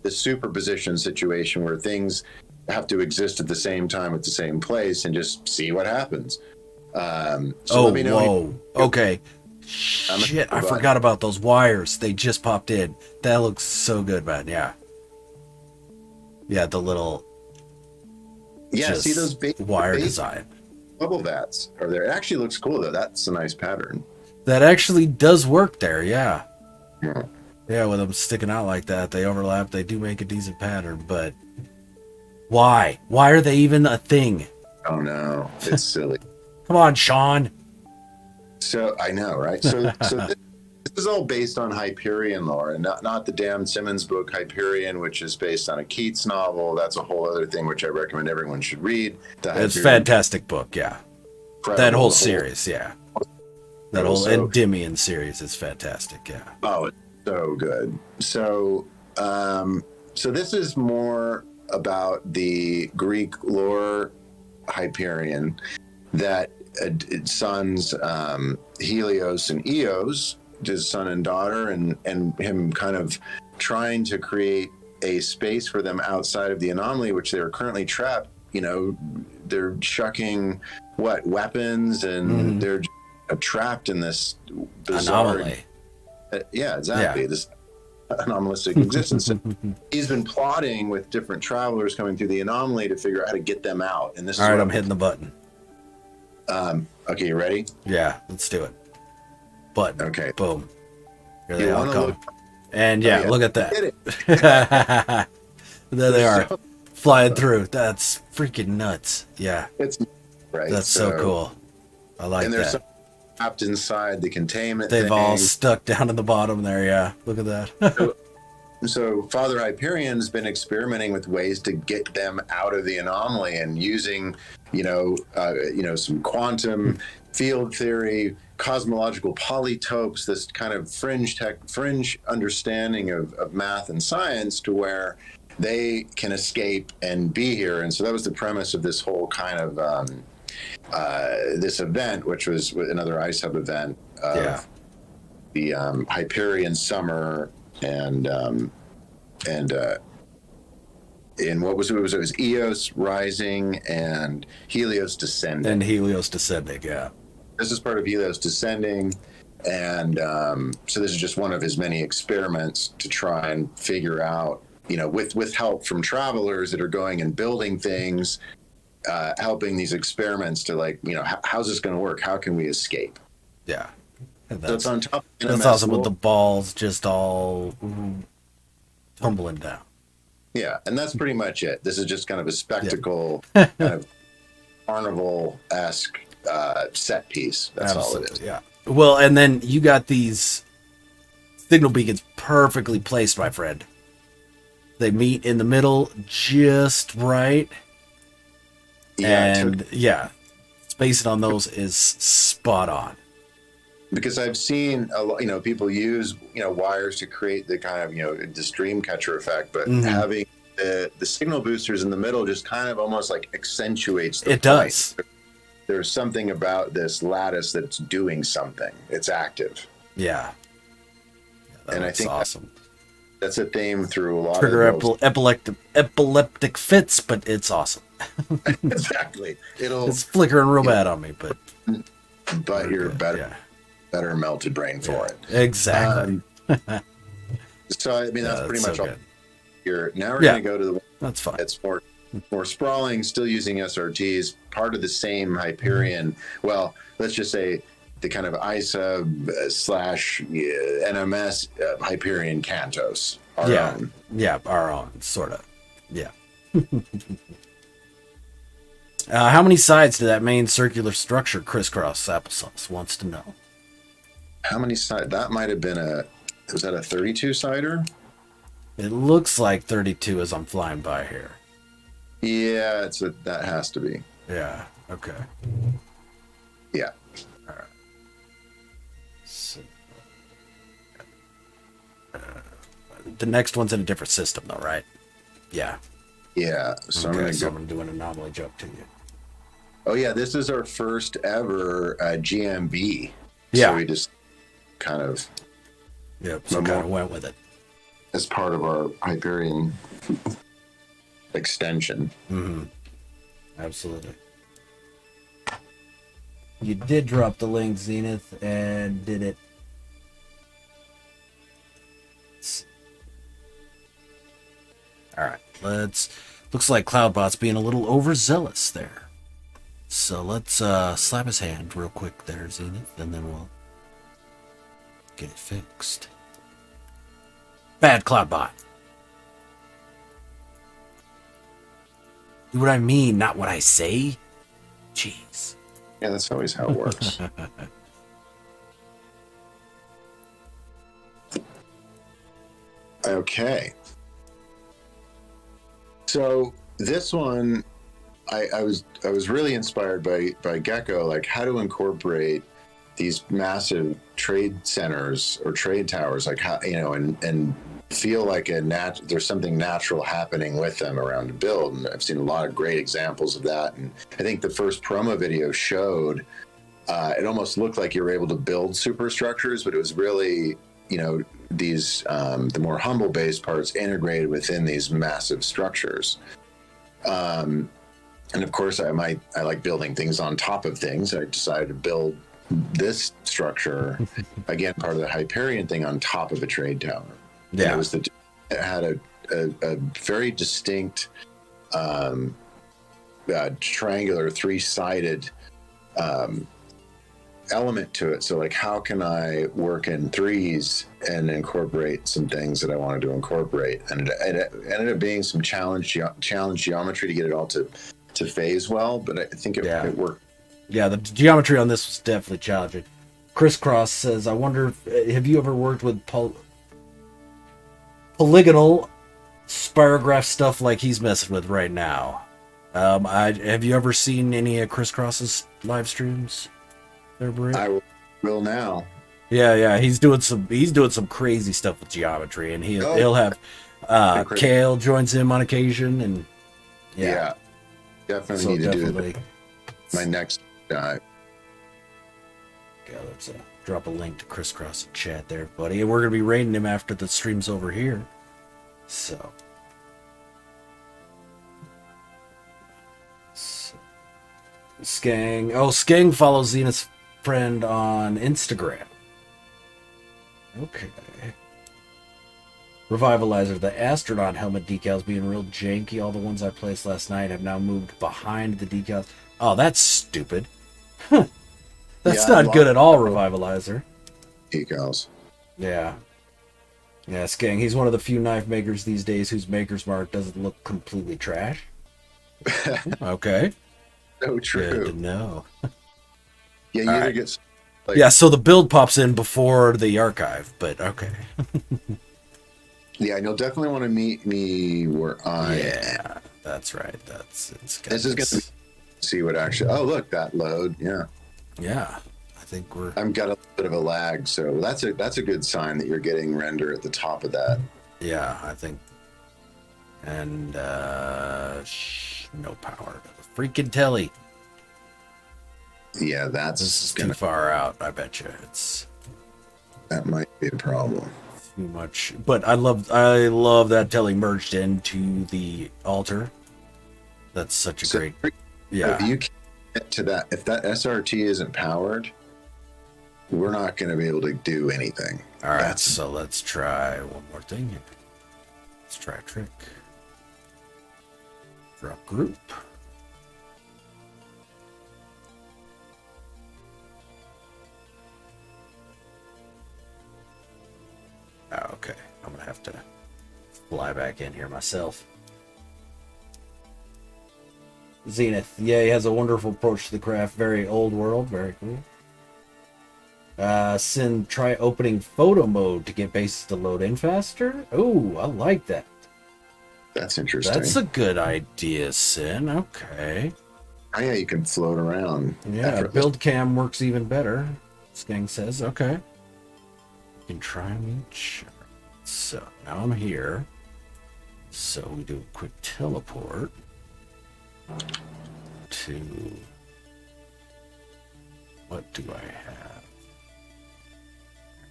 the superposition situation where things have to exist at the same time at the same place and just see what happens. So let me know. Whoa. Okay. Shit, I forgot about those wires. They just popped in. That looks so good, man. Yeah. Yeah, the little see those big wire design. Bubble vats are there. It actually looks cool though. That's a nice pattern. That actually does work there, yeah. Yeah. Yeah, with them sticking out like that, they overlap. They do make a decent pattern, but why? Why are they even a thing? Oh no, it's silly. Come on, Sean. So I know, right? So this is all based on Hyperion lore, and not the damn Simmons book Hyperion, which is based on a Keats novel. That's a whole other thing, which I recommend everyone should read. It's a fantastic book, yeah. That whole series, yeah. That whole Endymion series is fantastic, yeah. Oh, it's so good. So, so this is more about the Greek lore Hyperion that sons Helios and Eos, his son and daughter, and him kind of trying to create a space for them outside of the anomaly, which they are currently trapped. You know, they're shucking weapons, and they're trapped in this bizarre anomaly. Yeah, exactly. Yeah. This anomalistic existence. He's been plotting with different travelers coming through the anomaly to figure out how to get them out. And this all right, I'm hitting the button. Okay, you ready? Yeah, let's do it. Button. Okay. Boom. Here they all come. And yeah, look at that. There they are, flying through. That's freaking nuts. Yeah. It's right. That's so cool. I like and that. Trapped inside the containment. They've all stuck down in the bottom there. Yeah. Look at that. So Father Hyperion's been experimenting with ways to get them out of the anomaly and using, some quantum field theory, cosmological polytopes, this kind of fringe understanding of math and science to where they can escape and be here. And so that was the premise of this whole kind of this event, which was another Ice Hub event of the Hyperion summer and what was it? It was Eos rising and Helios descending. Yeah. This is part of Helios descending. And so this is just one of his many experiments to try and figure out, with help from travelers that are going and building things, helping these experiments to how's this going to work? How can we escape? Yeah. So it's on top of That's awesome with the balls just all tumbling down. Yeah, and that's pretty much it. This is just kind of a spectacle, kind of carnival-esque set piece. That's Absolutely, all it is. Yeah. Well, and then you got these signal beacons perfectly placed, my friend. They meet in the middle just right. Yeah, spacing on those is spot on. Because I've seen a lot, people use wires to create the kind of this dream catcher effect, but having the signal boosters in the middle just kind of almost like accentuates the point. Does. There's something about this lattice that's doing something. It's active. Yeah. And I think awesome. That's a theme through a lot Trigger of epileptic fits, but it's awesome. Exactly. It's flickering real bad on me, but you're better melted brain for it. Exactly. So I mean that's pretty much all. Here now we're going to go to the. That's fine. It's more sprawling, still using SRTs, part of the same Hyperion. Well, let's just say the kind of ISA / NMS Hyperion Cantos. Our own. Yeah, our own, sort of. Yeah. How many sides to that main circular structure? CrisCrosAppleSOS wants to know. How many sides? That might have been was that a 32-sider? It looks like 32 as I'm flying by here. Yeah, that has to be. Yeah, okay. Yeah. All right. So, the next one's in a different system, though, right? Yeah. Yeah. So okay, I'm going to do an anomaly joke to you. Oh, yeah. This is our first ever GMB. Yeah. So we just kind of. Yep. So kind of went with it. As part of our Hyperion extension. Mm-hmm. Absolutely. You did drop the link, Zenith, and did it. All right, looks like Cloudbot's being a little overzealous there. So let's slap his hand real quick there, Zenith, and then we'll get it fixed. Bad Cloudbot. Do what I mean, not what I say. Jeez. Yeah, that's always how it works. Okay. So this one, I was really inspired by Gecko, like how to incorporate these massive trade centers or trade towers, like how and feel like there's something natural happening with them around a build. And I've seen a lot of great examples of that. And I think the first promo video showed it almost looked like you were able to build superstructures, but it was really these the more humble base parts integrated within these massive structures. And of course, I like building things on top of things. I decided to build this structure, again, part of the Hyperion thing, on top of a trade tower. Yeah. And it had a very distinct triangular, three-sided element to it. So like, how can I work in threes and incorporate some things that I wanted to incorporate? And it ended up being some challenge geometry to get it all to phase well, but I think it worked. Yeah, the geometry on this was definitely challenging. CrisCross says, I wonder, have you ever worked with polygonal spirograph stuff like he's messing with right now? Have you ever seen any of CrisCross's live streams there, Brit? I will now. Yeah, he's doing some crazy stuff with geometry, and he'll have Kale joins him on occasion, and yeah definitely need to do my next dive. Okay, let's drop a link to CrisCross in chat there, buddy. And we're gonna be raiding him after the stream's over here. So Skang follows Zenith's friend on Instagram. Okay. Revivalizer, the astronaut helmet decals being real janky. All the ones I placed last night have now moved behind the decals. Oh, that's stupid. Huh. That's Yeah, I not good lost at all, several Revivalizer. decals. Yeah. Yeah, Skang, he's one of the few knife makers these days whose maker's mark doesn't look completely trash. Okay. So Good to true. know. Yeah, All you either right. get like Yeah, so the build pops in before the archive, but okay. yeah, and you'll definitely want to meet me where I am. Yeah, that's right. It's got This is going to be see what actually. Oh, look, that load. Yeah, Yeah, I think we're. I've got a bit of a lag, so that's a good sign that you're getting render at the top of that. Yeah, I think. And no power to the freaking telly. Yeah, This is too far out. I bet you that might be a problem. too much. But I love that telly merged into the altar. That's such a great. Yeah. If you can't get to that, if that SRT isn't powered, we're not going to be able to do anything. All right, so let's try one more thing here. Let's try a trick. Drop group. Okay, I'm gonna have to fly back in here myself. Zenith, yay, has a wonderful approach to the craft. Very old world, very cool. Sin, try opening photo mode to get bases to load in faster. Oh, I like that. That's interesting. That's a good idea, Sin. Okay. Oh, yeah, you can float around. Yeah, build cam works even better. Skang says, okay. You can try and each. So now I'm here. So we do a quick teleport to. What do I have?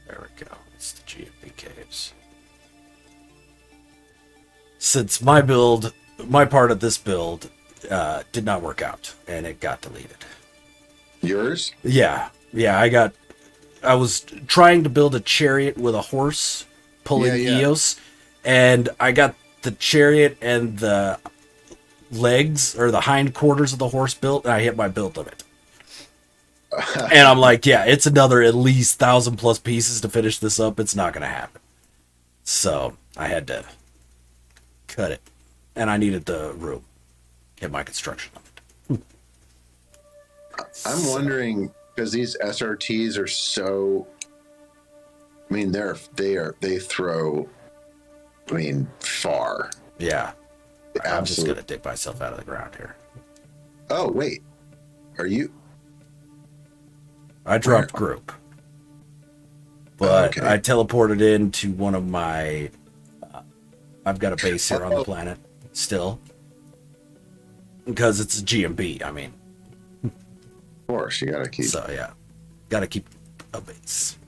There we go. It's the GMP caves. Since my part of this build did not work out and it got deleted. Yours? Yeah. I was trying to build a chariot with a horse pulling Eos, and I got the chariot and the legs or the hindquarters of the horse built, and I hit my build limit. And I'm like, yeah, it's another at least 1,000+ pieces to finish this up. It's not going to happen. So I had to cut it, and I needed the room. Hit my construction limit. I'm wondering, because these SRTs are so, I mean, they throw, I mean, far. Yeah. I'm just Absolutely. going to dig myself out of the ground here. Oh, wait. Are you? I dropped group. But Okay. I teleported into one of my... I've got a base here on the planet still. Because it's a GMB, I mean. Of course, you gotta keep. So, yeah. Gotta keep a base.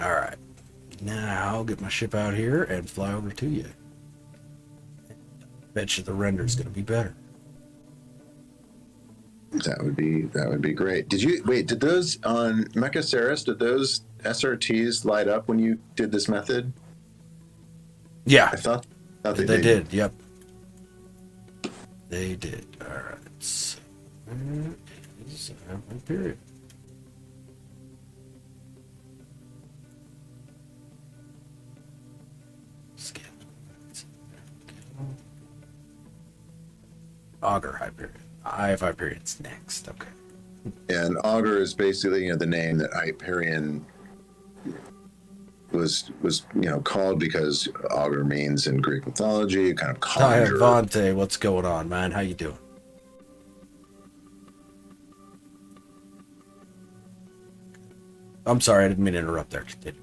Alright. Now, I'll get my ship out here and fly over to you. Bet you the render's gonna be better. That would be great. Did those on Mechaceres, did those SRTs light up when you did this method? Yeah. I thought They did, yep. They did. Alright. So, where is my period? Skip. Augur Hyperion. I have Hyperion's next. Okay. And Augur is basically, the name that Hyperion was called, because Augur means in Greek mythology kind of conjure. Vante, what's going on, man? How you doing? I'm sorry, I didn't mean to interrupt there. Continue.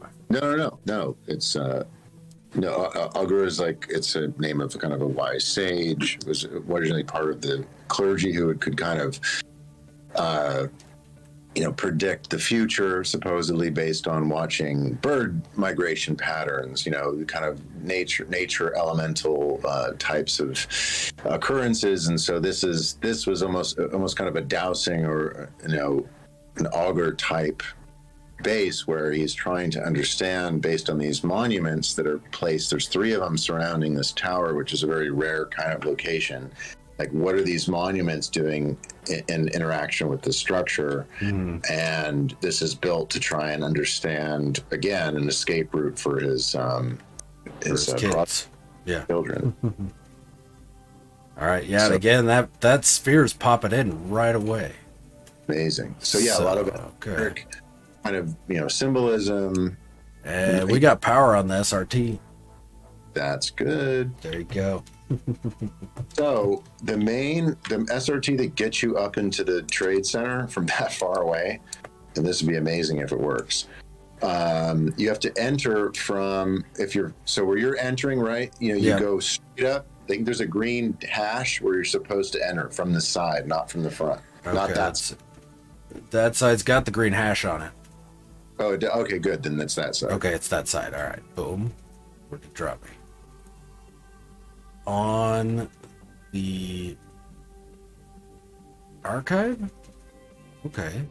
No. It's Augur is it's a name of kind of a wise sage. It was originally part of the clergy who could kind of predict the future, supposedly based on watching bird migration patterns, kind of nature elemental types of occurrences. And so this was almost kind of a dowsing, or augur type base where he's trying to understand based on these monuments that are placed. There's 3 of them surrounding this tower, which is a very rare kind of location. Like, what are these monuments doing in interaction with the structure? And this is built to try and understand, again, an escape route for his kids. Yeah. Children. All right. Yeah. And again, that sphere is popping in right away. Amazing. So yeah, a lot of kind of, symbolism. And we got power on the SRT. That's good. There you go. So the SRT that gets you up into the trade center from that far away, and this would be amazing if it works. You have to enter from where you're entering, right? You go straight up. I think there's a green hash where you're supposed to enter from the side, not from the front. Okay, not that. That side's got the green hash on it. Oh, okay, good. Then that's that side. Okay, it's that side. All right, boom. Where'd it drop me? On the archive? Okay.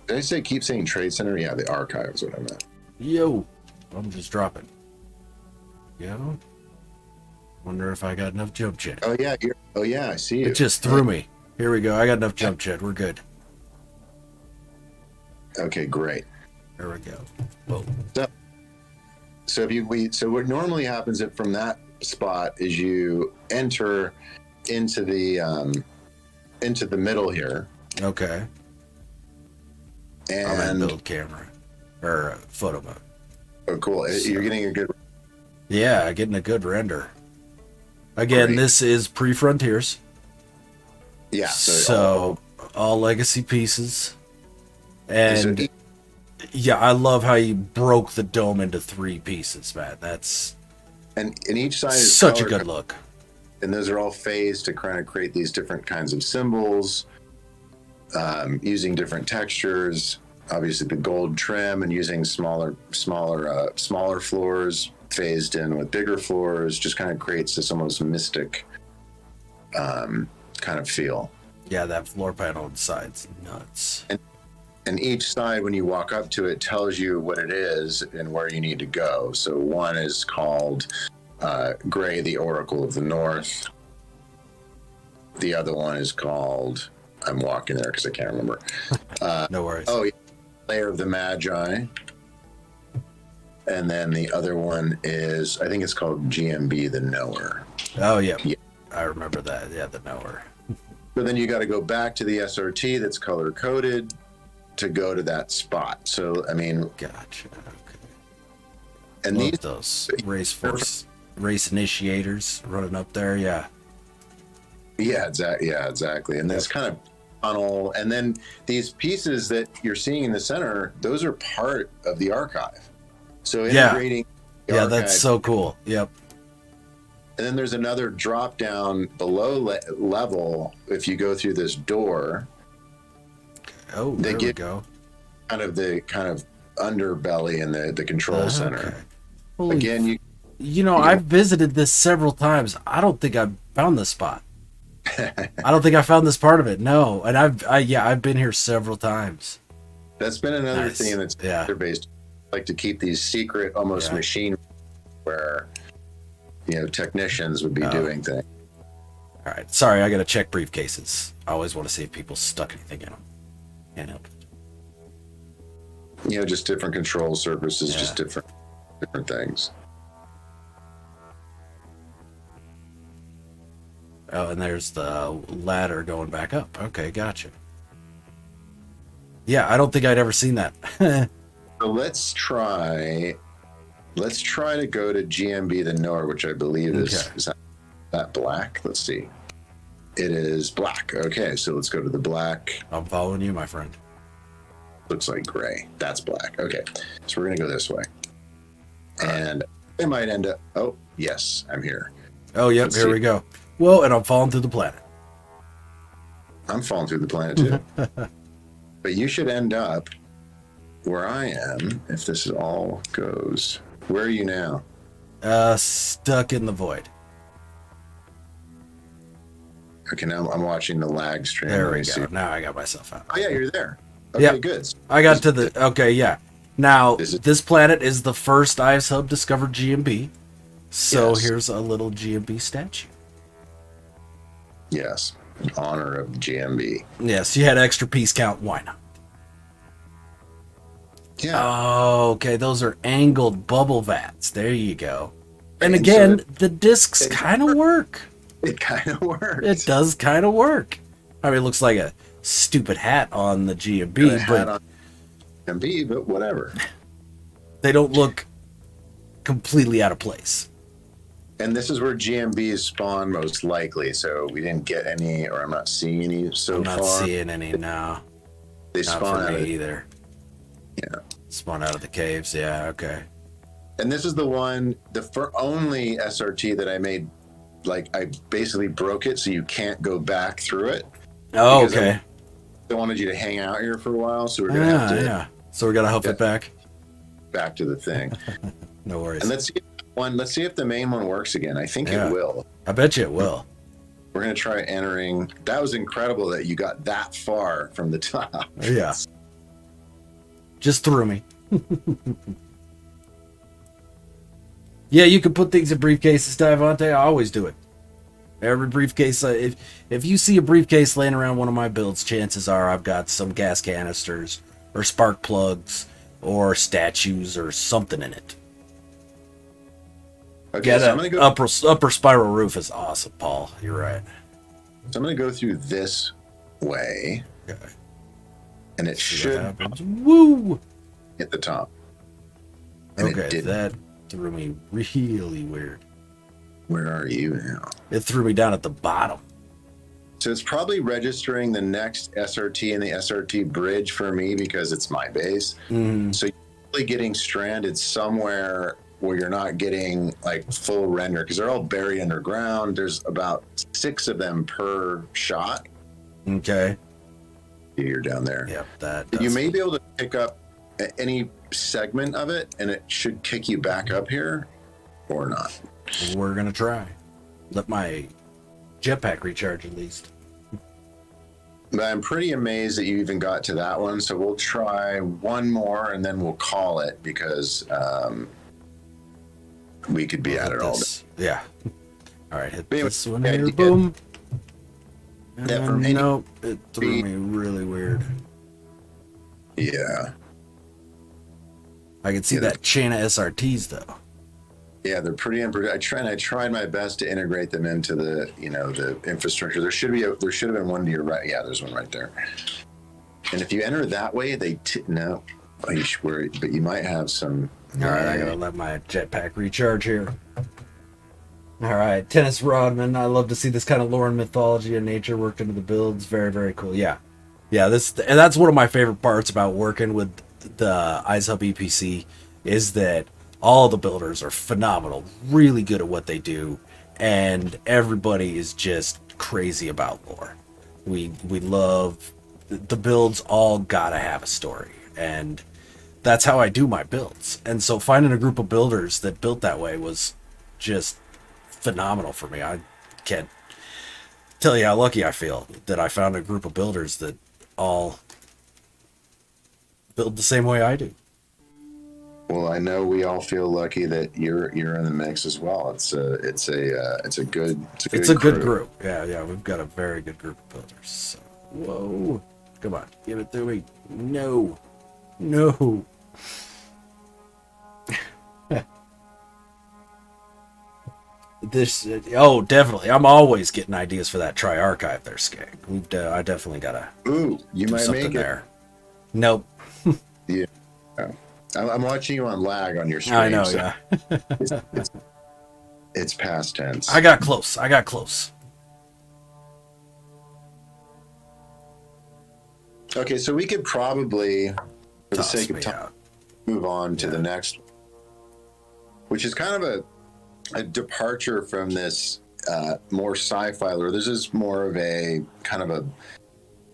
Did I say keep saying trade center? Yeah, the archive is what I meant. Yo, I'm just dropping. Yo. Wonder if I got enough jump jet. Oh yeah, I see you. It just threw me. Here we go. I got enough jump jet. We're good. Okay, great. There we go. Whoa. So what normally happens from that spot is you enter into the middle here. Okay. And I'm in build camera or photo mode. Oh, cool! So, you're getting a good. Yeah, getting a good render. Again, This is pre-Frontiers. Yeah. So all legacy pieces, and yeah, I love how you broke the dome into 3 pieces, man. That's and each side is such a good look. And those are all phased to kind of create these different kinds of symbols, using different textures. Obviously, the gold trim and using smaller floors phased in with bigger floors just kind of creates this almost mystic kind of feel. Yeah, that floor panel on the side's nuts. And each side, when you walk up to it, tells you what it is and where you need to go. So one is called Gray, the Oracle of the North. The other one is called, I'm walking there because I can't remember. No worries. Oh, yeah, Layer of the Magi. And then the other one is, I think it's called GMB, the Knower. Oh, yeah. I remember that. Yeah, the Knower. So then you got to go back to the SRT that's color coded to go to that spot. So, I mean, gotcha. Okay. And love those race initiators running up there. Yeah. Yeah, exactly. And this kind of tunnel, and then these pieces that you're seeing in the center, those are part of the archive. So integrating. Yeah, that's so cool. Yep. And then there's another drop down below level. If you go through this door, there we go. Kind of underbelly in the control center. Holy Again, I've visited this several times. I don't think I've found this spot. I don't think I found this part of it. No, and I've been here several times. That's been another thing that's based. Like to keep these secret, almost machine, where technicians would be doing things. All right, sorry, I gotta check briefcases. I always want to see if people stuck anything in them. Can't help it. Just different control surfaces, just different things. Oh, and there's the ladder going back up. Okay, gotcha. Yeah, I don't think I'd ever seen that. So let's try to go to GMB the Knower, which I believe is that black. Let's see. It is black. Okay, so let's go to the black. I'm following you, my friend. Looks like gray. That's black. Okay, so we're gonna go this way, and it might end up. Oh, yes, I'm here. Oh, yep. Here we go. Whoa, and I'm falling through the planet. I'm falling through the planet too. But you should end up where I am if this all goes. Where are you now? Stuck in the void. Okay, now I'm watching the lag stream. There Let we me go. see. Now I got myself out. Oh yeah, you're there. Okay, Yep. good. I got to the... Okay, yeah. Now, This is- this planet is the first Ice Hub discovered GMB. So Yes. here's a little GMB statue. Yes, in honor of GMB. Yes, you had extra piece count. Why not? Yeah. Oh, okay. Those are angled bubble vats. There you go. And And again, so the discs it- kind of work. It kind of works. It does kind of work. I mean, it looks like a stupid hat on the Got a GMB, hat but on GMB, but whatever. they don't look completely out of place. And this is where GMBs spawn most likely. So we didn't get any, or I'm not seeing any so I'm not far. seeing any now. They Not spawn for out me of, either. yeah. Spawn out of the caves. Yeah, okay. And this is the one, only SRT that I made. Like I basically broke it so you can't go back through it. Oh, Because okay. I wanted you to hang out here for a while, so we're gonna have to Yeah. So we're gonna hoof it back. back to the thing. No worries. And let's see if the main one works again. I think Yeah. it will. I bet you it will. We're gonna try entering. That was incredible that you got that far from the top. Yeah. Just threw me. Yeah, you can put things in briefcases, Divante. I always do it. Every briefcase, if you see a briefcase laying around one of my builds, chances are I've got some gas canisters or spark plugs or statues or something in it. Okay, Get so I'm an gonna go. upper spiral roof is awesome, Paul. You're right. So I'm gonna go through this way, Okay. and it See what should happens. Woo! hit the top. And it Okay, didn't. that threw me really weird. Where are you now? It threw me down at the bottom. So it's probably registering the next SRT and the SRT bridge for me because it's my base. Mm, So you're really getting stranded somewhere where you're not getting like full render because they're all buried underground. There's about 6 of them per shot. okay. You're down there. Yep, that. You does- may be able to pick up any segment of it and it should kick you back up here or not. We're gonna try. Let my jetpack recharge at least. But I'm pretty amazed that you even got to that one. So we'll try one more and then we'll call it because we could be at it all day. This. Yeah. All right, hit Anyway, this one yeah, here. you Boom. Yeah, from any- Nope, it threw me really weird. Yeah. I can see Yeah, that chain of SRTs though. Yeah, they're pretty. I tried my best to integrate them into the the infrastructure. There should have been one to your right. Yeah, there's one right there. And if you enter that way, no. Oh, you should worry, but you might have some. All right, I gotta let my jetpack recharge here. All right, Tennis Rodman. I love to see this kind of lore and mythology and nature worked into the builds. Very, very cool. Yeah, and that's one of my favorite parts about working with the iSub EPC is that all the builders are phenomenal, really good at what they do, and everybody is just crazy about lore. We love the builds. All gotta have a story, and that's how I do my builds. And so finding a group of builders that built that way was just phenomenal for me. I can't tell you how lucky I feel that I found a group of builders that all build the same way I do. Well, I know we all feel lucky that you're in the mix as well. It's a good group. Yeah, we've got a very good group of builders. So, whoa, come on, give it to me. No. Definitely. I'm always getting ideas for that tri-archive there, Skag. I definitely gotta Ooh, you do might something make it. there. Nope. Yeah. I'm watching you on lag on your screen. I know, so yeah. it's past tense. I got close. Okay, so we could probably, for the Toss sake of me time, out. move on to the next, which is kind of a departure from this more sci-fi lore. This is more of a kind of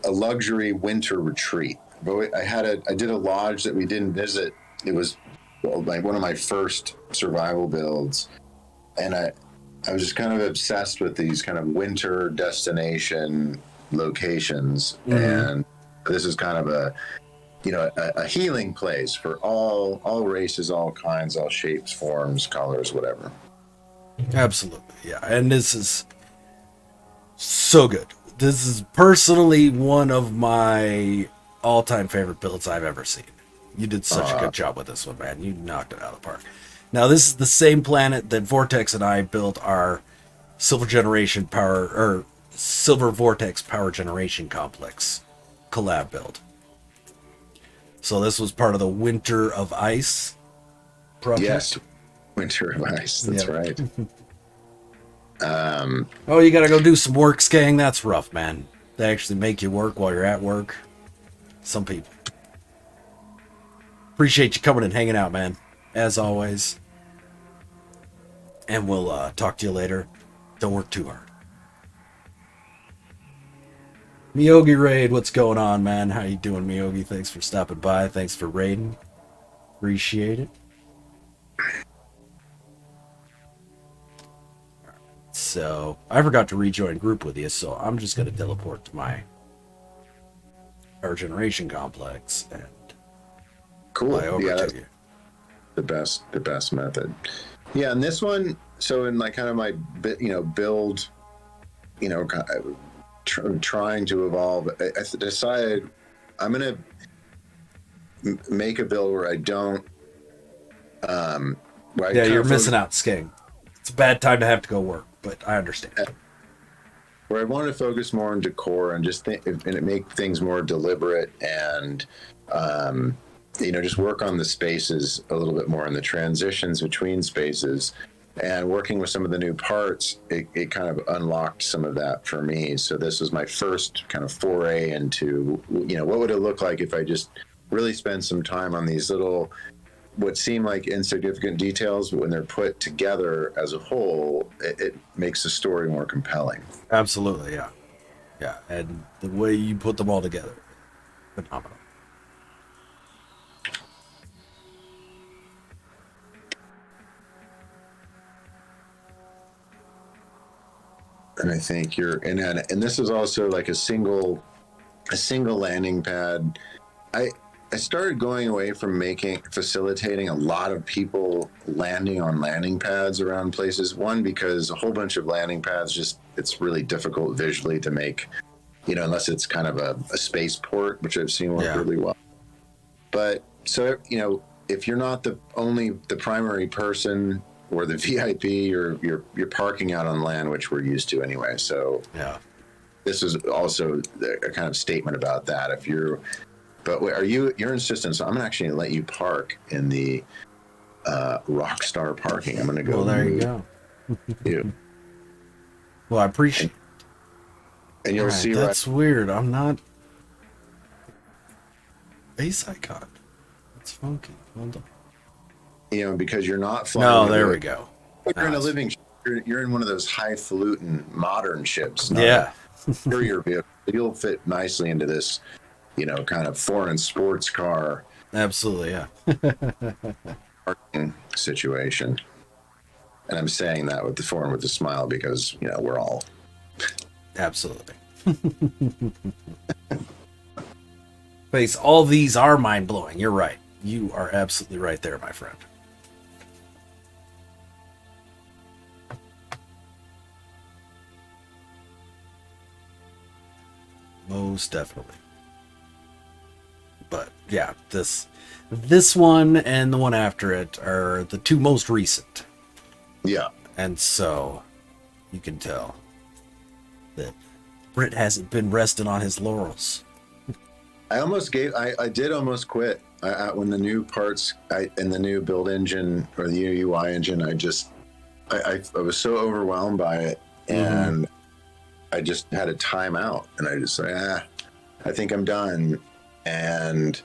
a luxury winter retreat. But I did a lodge that we didn't visit. It was like one of my first survival builds, and I was just kind of obsessed with these kind of winter destination locations, and this is kind of a healing place for all races, all kinds, all shapes, forms, colors, whatever. Absolutely, yeah. And this is so good. This is personally one of my all-time favorite builds I've ever seen. You did such a good job with this one, man. You knocked it out of the park. Now, this is the same planet that Vortex and I built our Silver Vortex Power Generation Complex collab build. So this was part of the Winter of Ice project. Yes, Winter of Ice. That's right. Oh, you gotta go do some work, Skang. That's rough, man. They actually make you work while you're at work. Some people. Appreciate you coming and hanging out, man. As always. And we'll talk to you later. Don't work too hard. Miyogi Raid, what's going on, man? How you doing, Miyogi? Thanks for stopping by. Thanks for raiding. Appreciate it. So, I forgot to rejoin group with you, so I'm just going to teleport to my Power Generation Complex and cool. fly over Yeah, to that's you. the best method. Yeah, and this one, so in like kind of my build, trying to evolve, I decided I'm gonna make a build where I don't. You're missing out, Skang. It's a bad time to have to go work, but I understand. Where I want to focus more on decor and just make things more deliberate and just work on the spaces a little bit more and the transitions between spaces, and working with some of the new parts, it kind of unlocked some of that for me. So this was my first kind of foray into, what would it look like if I just really spend some time on these little, what seem like insignificant details, but when they're put together as a whole, it makes the story more compelling. Absolutely, yeah. Yeah, and the way you put them all together, phenomenal. And I think and this is also like a single landing pad. I started going away from facilitating a lot of people landing on landing pads around places. One, because a whole bunch of landing pads, it's really difficult visually to make, unless it's kind of a spaceport, which I've seen work really well. But so, if you're not the primary person or the VIP, you're parking out on land, which we're used to anyway. So this is also a kind of statement about that. But you're insistent, so I'm actually going to let you park in the Rockstar parking. I'm going to go. Well, there you go. You. Well, I appreciate it. And you'll see that's weird. I'm not base icon. That's funky. Hold on. because you're not flying. No, there we go. You're in a living ship. You're in one of those highfalutin modern ships. Yeah. Superior vehicle. You'll fit nicely into this, kind of foreign sports car. Absolutely, yeah. Parking situation. And I'm saying that with a smile because, we're all. Absolutely. Face, all these are mind-blowing. You're right. You are absolutely right there, my friend. Most definitely. But yeah, this one and the one after it are the two most recent. Yeah. And so you can tell that Brit hasn't been resting on his laurels. I did almost quit when the new parts and the new build engine or the UI engine, I was so overwhelmed by it, and I just had a timeout, and I just said, I think I'm done. And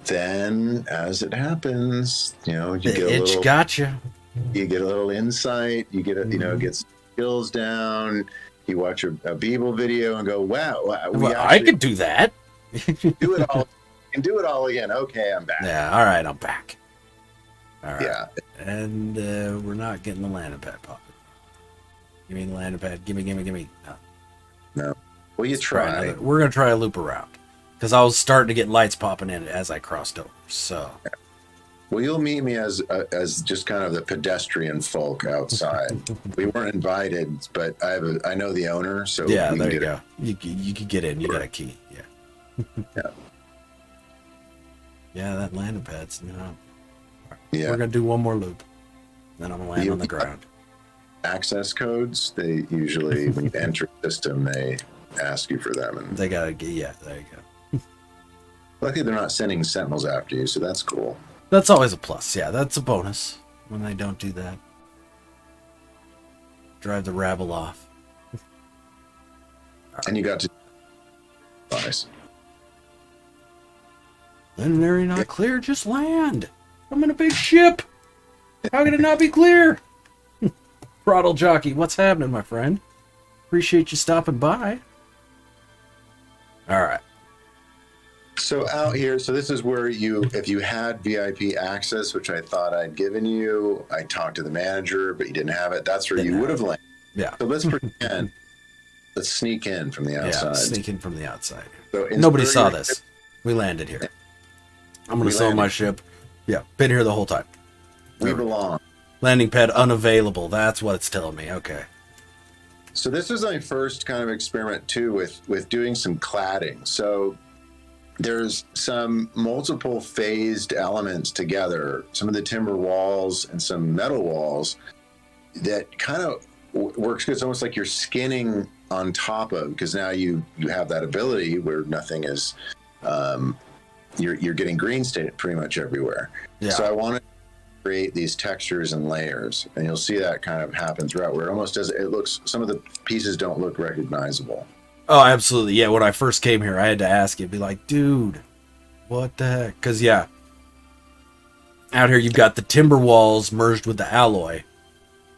then, as it happens, you get a little. Gotcha. You get a little insight. You get get skills down. You watch a Beeble video and go, "Wow, I could do that." do it all. And do it all again. Okay, I'm back. Yeah. All right, I'm back. All right. Yeah. And we're not getting the landing pad popping. Give me the landing pad. Gimme. No. No. Well, you Let's try. We're gonna try a loop around because I was starting to get lights popping in as I crossed over. So. Well, you'll meet me as just kind of the pedestrian folk outside. We weren't invited, but I know the owner, so Yeah, we there can you get go. You can get in. You got a key. Yeah. Yeah. Yeah, that landing pad's no. Yeah. We're gonna do one more loop. Then I'm gonna land on the You- ground. Access codes, they usually when you enter the system, they ask you for them, and They gotta get. Yeah, there you go. luckily they're not sending sentinels after you, so that's cool. That's always a plus. Yeah, that's a bonus when they don't do that. Drive the rabble off. And you got to nice. Landing area not clear. Just land. I'm in a big ship. How can it not be clear? Throttle jockey, what's happening, my friend? Appreciate you stopping by. All right. So out here, so this is where if you had VIP access, which I thought I'd given you, I talked to the manager, but you didn't have it. That's where you would have landed. Yeah. So let's pretend. Let's sneak in from the outside. Yeah, sneak in from the outside. So Nobody saw this. We landed here. I'm going We to sell my landed. ship. Yeah, been here the whole time. We belong. Landing pad unavailable. That's what it's telling me. Okay. So this was my first kind of experiment too with doing some cladding. So there's some multiple phased elements together, some of the timber walls and some metal walls that kind of works good. It's almost like you're skinning on top of, because now you have that ability where nothing is, you're getting green state pretty much everywhere. Yeah. So I want to create these textures and layers, and you'll see that kind of happen throughout, where it almost does, it looks, some of the pieces don't look recognizable. Oh, absolutely. Yeah, when I first came here, I had to ask you, be like, dude, what the heck? Because, yeah, out here you've got the timber walls merged with the alloy.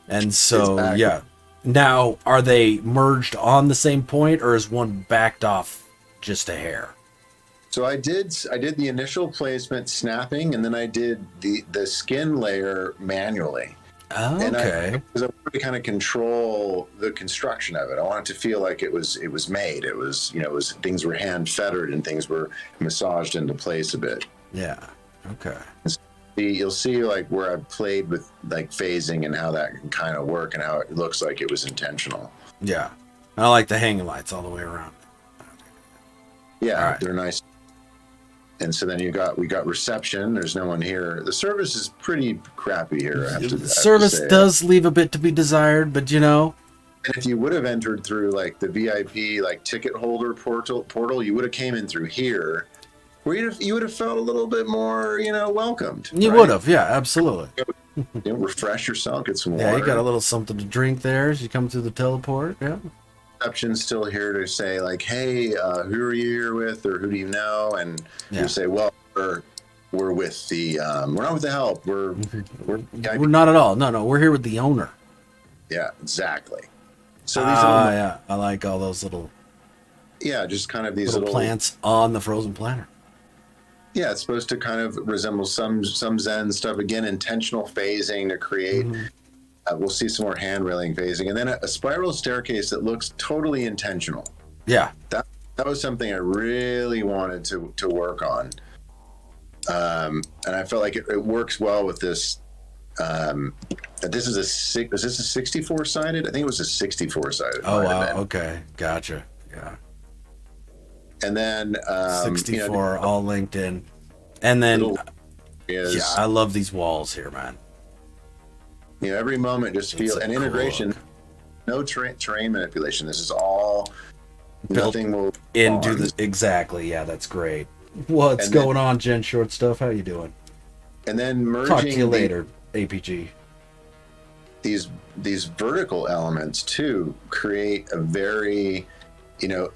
And so, Exactly. yeah. Now, are they merged on the same point, or is one backed off just a hair? So I did the initial placement snapping, and then I did the skin layer manually. Oh, And okay. because I wanted to kind of control the construction of it. I wanted to feel like it was made. It was, things were hand fettered and things were massaged into place a bit. Yeah. Okay. You'll see like where I've played with like phasing and how that can kind of work and how it looks like it was intentional. Yeah. I like the hanging lights all the way around. Yeah, All right. They're nice. And so then we got reception. There's no one here. The service is pretty crappy here. I have to Service say. does leave a bit to be desired, but And if you would have entered through like the VIP like ticket holder portal, you would have came in through here, where you would have felt a little bit more, welcomed. you right? would have. Yeah, absolutely. Refresh yourself, get some water. Yeah, you got a little something to drink there as you come through the teleport. Yeah. Reception's still here to say like, hey, who are you here with, or who do you know? And Yeah. you say, well, we're with the we're not with the help. We're We're not at all. No, we're here with the owner. yeah, exactly. So these little, Yeah, I like all those little just kind of these little little plants on the frozen planet. Yeah, it's supposed to kind of resemble some Zen stuff. Again, intentional phasing to create. We'll see some more hand railing phasing, and then a spiral staircase that looks totally intentional. Yeah. That was something I really wanted to work on, and I felt like it works well with this. This is is this a 64 sided? I think it was a 64 sided. Oh wow. Okay. Gotcha. Yeah. And then 64 all linked in, and then is, yeah, I love these walls here, man. Every moment just feel a an cool integration. look. No terrain manipulation. This is all. Built Nothing will into bond. exactly. Yeah, that's great. What's And then- going on, Gen Short Stuff? How you doing? And then merging Talk to you later, APG. these vertical elements too create a very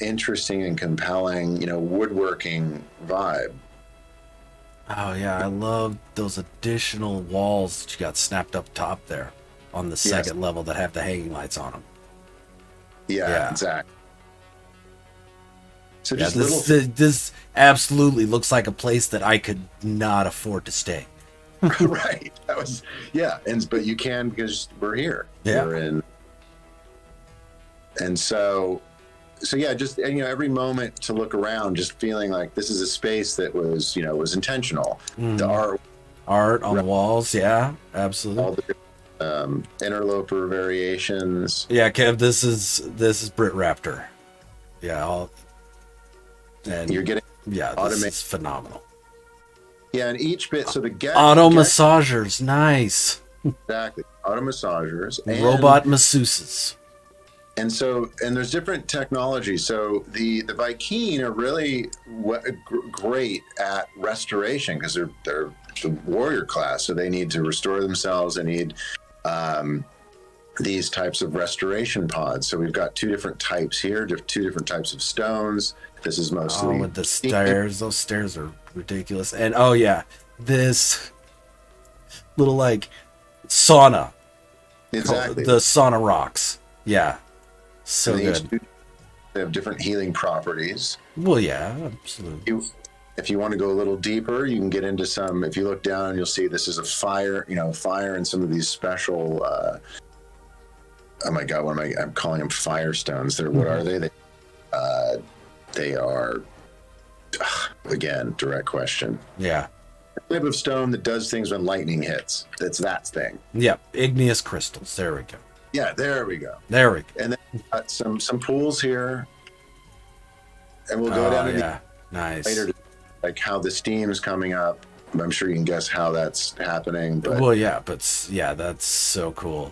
interesting and compelling woodworking vibe. Oh yeah, I love those additional walls that you got snapped up top there on the second level that have the hanging lights on them. Yeah. Exactly. So Yeah, just little this absolutely looks like a place that I could not afford to stay. right. That was but you can because we're here. Yeah. We're in. And so yeah, just, every moment to look around, just feeling like this is a space that was, was intentional. The art on the walls, yeah, absolutely. all the interloper variations. Yeah, Kev, this is BritRaptor. Yeah, and You're getting this is phenomenal. Yeah, and each bit, so the Auto massagers, nice. Exactly, auto massagers, and robot masseuses. And there's different technologies. So the Vy'keen are really great at restoration because they're the warrior class, so they need to restore themselves. They need these types of restoration pods. So we've got 2 different types here, 2 different types of stones. This is mostly with the stairs. Those stairs are ridiculous. And this little sauna. Exactly. The sauna rocks. Yeah. So good. They have different healing properties. Well, yeah, absolutely. If you want to go a little deeper, you can get into some. If you look down, you'll see this is a fire. Fire and some of these special. Oh my God, I'm calling them firestones. What are they? They are. Again, direct question. Yeah. A type of stone that does things when lightning hits. That's that thing. Yeah, igneous crystals. There we go. Yeah, there we go. And then got some pools here, and we'll go down to nice later, like how the steam's coming up. I'm sure you can guess how that's happening. But that's so cool.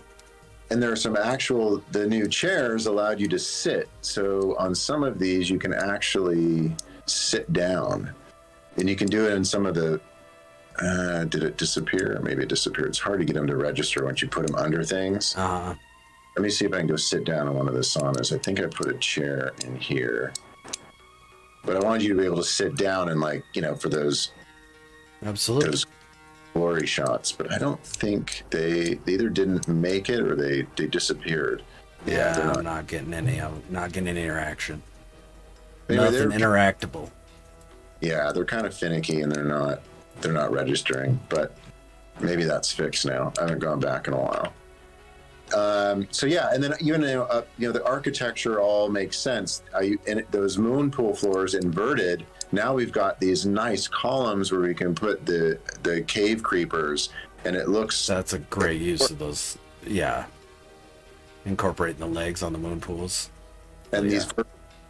And there are some the new chairs allowed you to sit. So on some of these, you can actually sit down, and you can do it in some of the. Did it disappear? Maybe it disappeared. It's hard to get them to register once you put them under things. Let me see if I can go sit down in one of the saunas. I think I put a chair in here. But I wanted you to be able to sit down and for those glory shots. But I don't think they either didn't make it or they disappeared. Yeah, I'm not getting any interaction. Nothing interactable. Yeah, they're kind of finicky and they're not registering, but maybe that's fixed now. I haven't gone back in a while. And then even the architecture all makes sense. And those moon pool floors inverted. Now we've got these nice columns where we can put the cave creepers, and it looks. That's a great use of those. Yeah, incorporating the legs on the moon pools, and these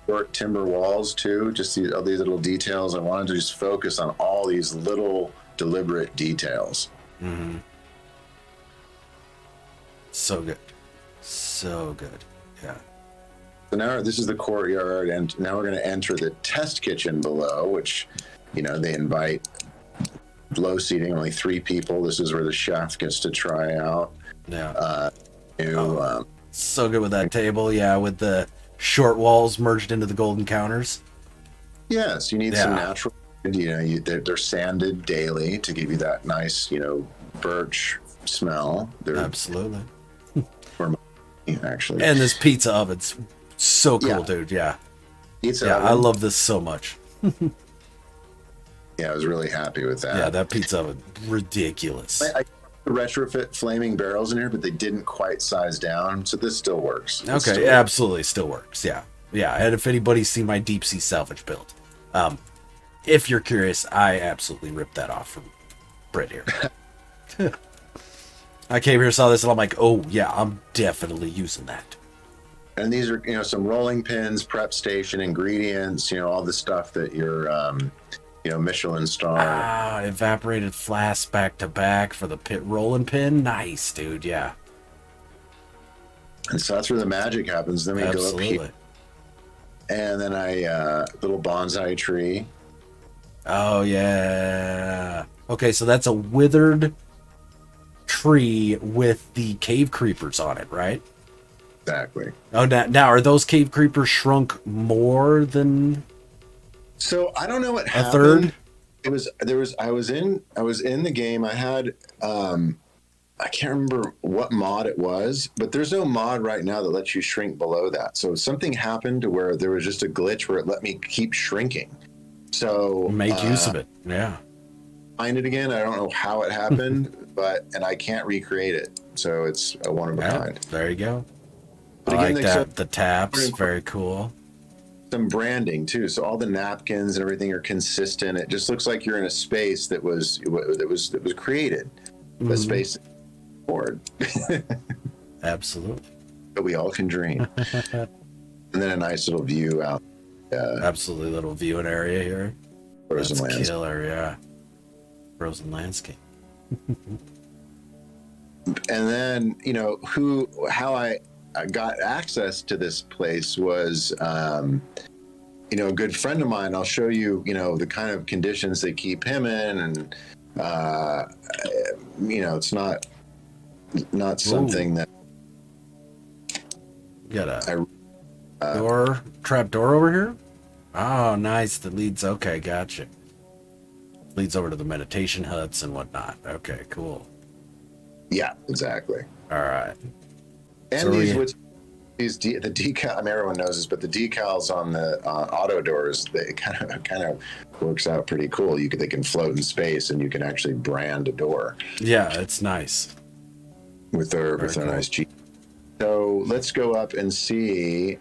short timber walls too. Just all these little details. I wanted to just focus on all these little deliberate details. Mm-hmm. So good. Yeah. So now this is the courtyard, and now we're going to enter the test kitchen below, which, they invite low seating, only 3 people. This is where the chef gets to try out. Yeah. So good with that table. Yeah, with the short walls merged into the golden counters. Yes, you need some natural. They're sanded daily to give you that nice, birch smell. Absolutely. Actually, and this pizza oven's so cool, dude. Yeah, oven. I love this so much. I was really happy with that. Yeah, that pizza oven, ridiculous. I retrofit flaming barrels in here, but they didn't quite size down, so this still works. Absolutely still works. Yeah. And if anybody's seen my deep sea salvage build, if you're curious, I absolutely ripped that off from Brit here. I came here, saw this, and I'm like, oh, yeah, I'm definitely using that. And these are, some rolling pins, prep station, ingredients, all the stuff that your, Michelin star. Evaporated flask back to back for the pit rolling pin. Nice, dude, yeah. And so that's where the magic happens. Then we go up here. And then little bonsai tree. Oh, yeah. Okay, so that's a withered tree with the cave creepers on it, right? Exactly. Oh, now are those cave creepers shrunk more than? So I don't know what happened. A third? I was in the game. I had I can't remember what mod it was, but there's no mod right now that lets you shrink below that. So something happened to where there was just a glitch where it let me keep shrinking. So make use of it. Yeah. Find it again. I don't know how it happened, and I can't recreate it. So it's a one of a kind. There you go. But I again, like they show that. The taps, very cool. some branding too. So all the napkins and everything are consistent. It just looks like you're in a space that was created. A space board Absolutely. that we all can dream. And then a nice little view out. Absolutely, little viewing area here. Frozen That's landscape. killer, yeah. Frozen landscape. And then how I got access to this place was a good friend of mine. I'll show you the kind of conditions they keep him in, and it's not something that you got a trap door over here. Oh, nice. That leads. Okay, gotcha. Leads over to the meditation huts and whatnot. Okay, cool. Yeah, exactly. All right. And So the decal. I mean, everyone knows this, but the decals on the auto doors, they kind of works out pretty cool. They can float in space, and you can actually brand a door. Yeah, it's nice. With a nice G. So let's go up and see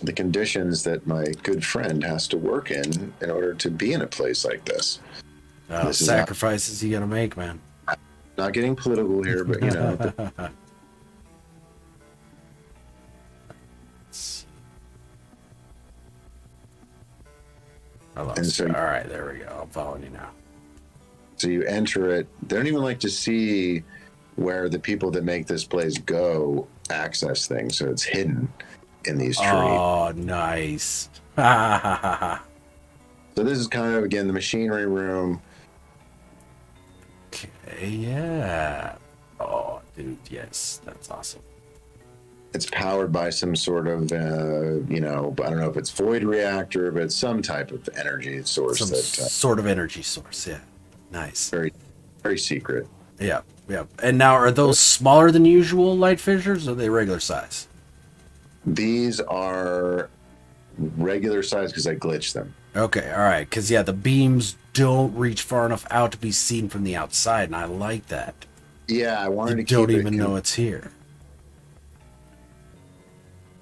the conditions that my good friend has to work in order to be in a place like this. Sacrifices you gotta make, man. Not getting political here, but All right, there we go. I'm following you now. So you enter it. They don't even like to see where the people that make this place go access things, so it's hidden in these trees. Oh, nice. So this is kind of, again, the machinery room. Okay, yeah. Oh, dude, yes, that's awesome. It's powered by some sort of, I don't know if it's void reactor, but some type of energy source. Sort of energy source, yeah. Nice. Very, very secret. Yeah, yeah. And now, are those smaller than usual light fissures, or are they regular size? These are regular size because I glitched them. Okay, all right. Because, yeah, the beams don't reach far enough out to be seen from the outside, and I like that. Yeah, I wanted to keep it. You don't even know it's here.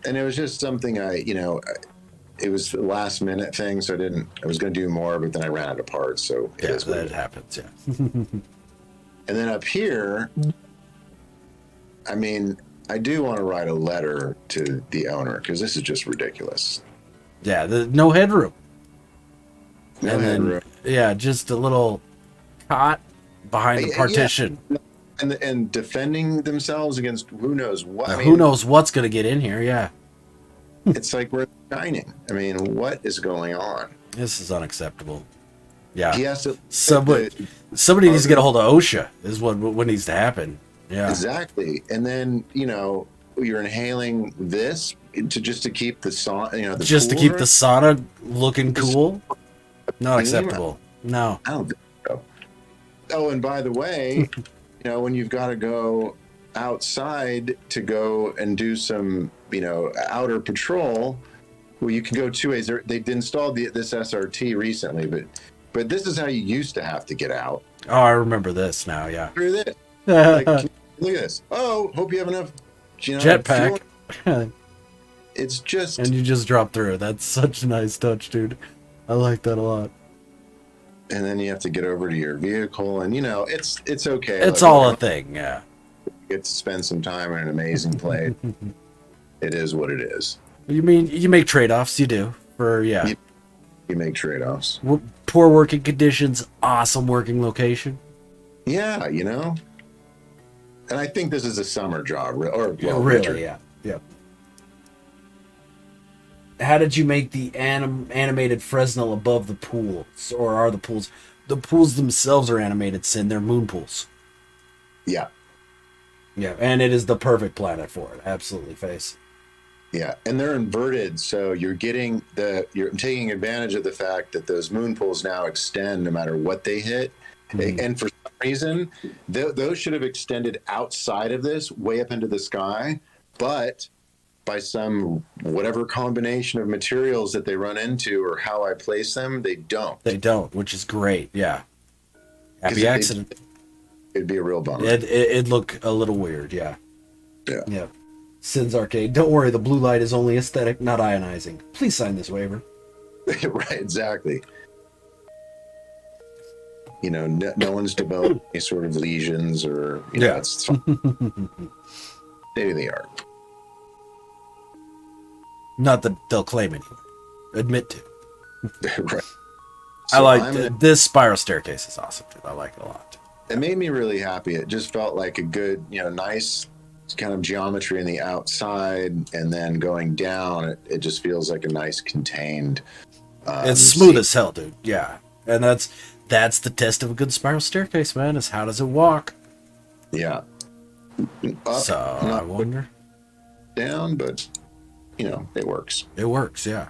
And it was just something it was the last minute thing, so I was going to do more, but then I ran out of parts, so it is what that happens, yeah. And then up here, I mean, I do want to write a letter to the owner, because this is just ridiculous. Yeah, no headroom. No headroom. Yeah, just a little cot behind the partition. Yeah. And defending themselves against who knows what. Who knows what's going to get in here, yeah. It's like we're shining. I mean, what is going on? This is unacceptable. Yeah. He has to, somebody needs to get a hold of OSHA, is what needs to happen. Yeah. Exactly. And then, you're inhaling this to keep the sauna, just to keep the sauna looking cool. Not acceptable. No. I don't think so. Oh, and by the way, when you've got to go outside to go and do some, outer patrol, well, you can go two ways. They've installed this SRT recently, but this is how you used to have to get out. Oh, I remember this now. Yeah. Through this. Look at this. Oh, hope you have enough. Jetpack. It's just. And you just drop through. That's such a nice touch, dude. I like that a lot. And then you have to get over to your vehicle, and it's okay. It's all a thing, yeah. You get to spend some time in an amazing place. It is what it is. You mean you make trade-offs? You do You make trade-offs. Poor working conditions, awesome working location. Yeah, and I think this is a summer job, really, winter. yeah. How did you make the animated Fresnel above the pools, or are the pools? The pools themselves are animated, Sin. They're moon pools. Yeah. Yeah, and it is the perfect planet for it. Absolutely, face. Yeah, and they're inverted, so you're taking advantage of the fact that those moon pools now extend no matter what they hit. Mm-hmm. And for some reason, those should have extended outside of this, way up into the sky, but by some whatever combination of materials that they run into or how I place them, they don't. They don't, which is great. Yeah. Happy accident. It'd be a real bummer. It'd look a little weird. Yeah. Yeah. Yeah. Sins Arcade. Don't worry, the blue light is only aesthetic, not ionizing. Please sign this waiver. Right, exactly. You know, no one's developed any sort of lesions or, you know, it's fine. Maybe they are. Not that they'll claim anyway. Admit to. Right. I like this spiral staircase is awesome, dude. I like it a lot. It made me really happy. It just felt like a good, you know, nice kind of geometry in the outside, and then going down, it just feels like a nice contained. It's smooth as hell, dude. Yeah, and that's the test of a good spiral staircase, man. Is how does it walk? Yeah. So I wonder. Down, but you know, it works. It works, yeah.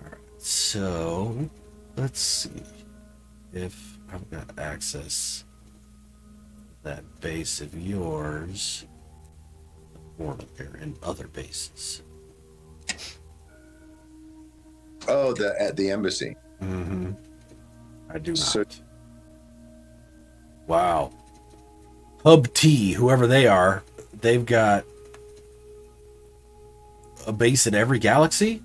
All right. So let's see if I've got access to that base of yours, the portal here, and other bases. Oh, at the embassy. Mm-hmm. I do not. So, wow. Hub T, whoever they are, they've got a base in every galaxy?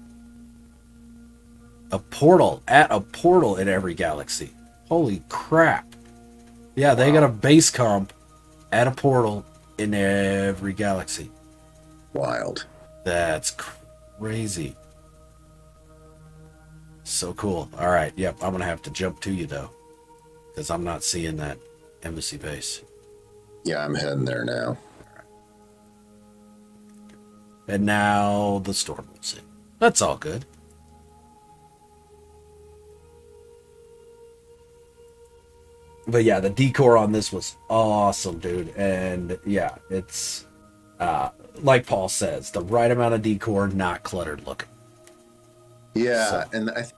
A portal in every galaxy. Holy crap. Yeah, they got a base comp at a portal in every galaxy. Wild. That's crazy. So cool. All right. Yep. I'm going to have to jump to you, though, because I'm not seeing that embassy base. Yeah, I'm heading there now. And now the storm moves in. That's all good. But yeah, the decor on this was awesome, dude. And yeah, it's like Paul says, the right amount of decor, not cluttered looking. Yeah, So. and I think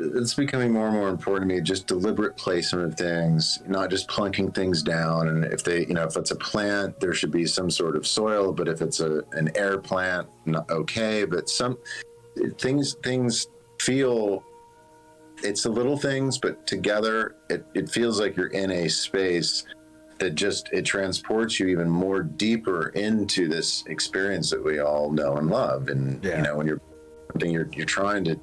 it's becoming more and more important to me. Just deliberate placement of things, not just plunking things down. And if it's a plant, there should be some sort of soil. But if it's an air plant, not okay. But some things feel. It's the little things, but together it feels like you're in a space that it transports you even more deeper into this experience that we all know and love. And you know, when you're trying to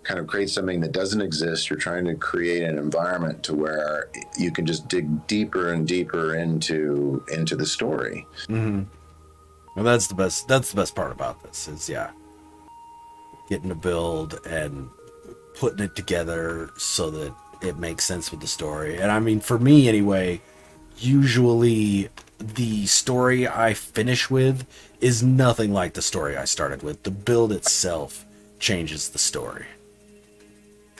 kind of create something that doesn't exist, you're trying to create an environment to where you can just dig deeper and deeper into the story. Mm-hmm. Well, that's the best part about this is getting to build and putting it together so that it makes sense with the story. And I mean, for me anyway, usually the story I finish with is nothing like the story I started with. The build itself changes the story.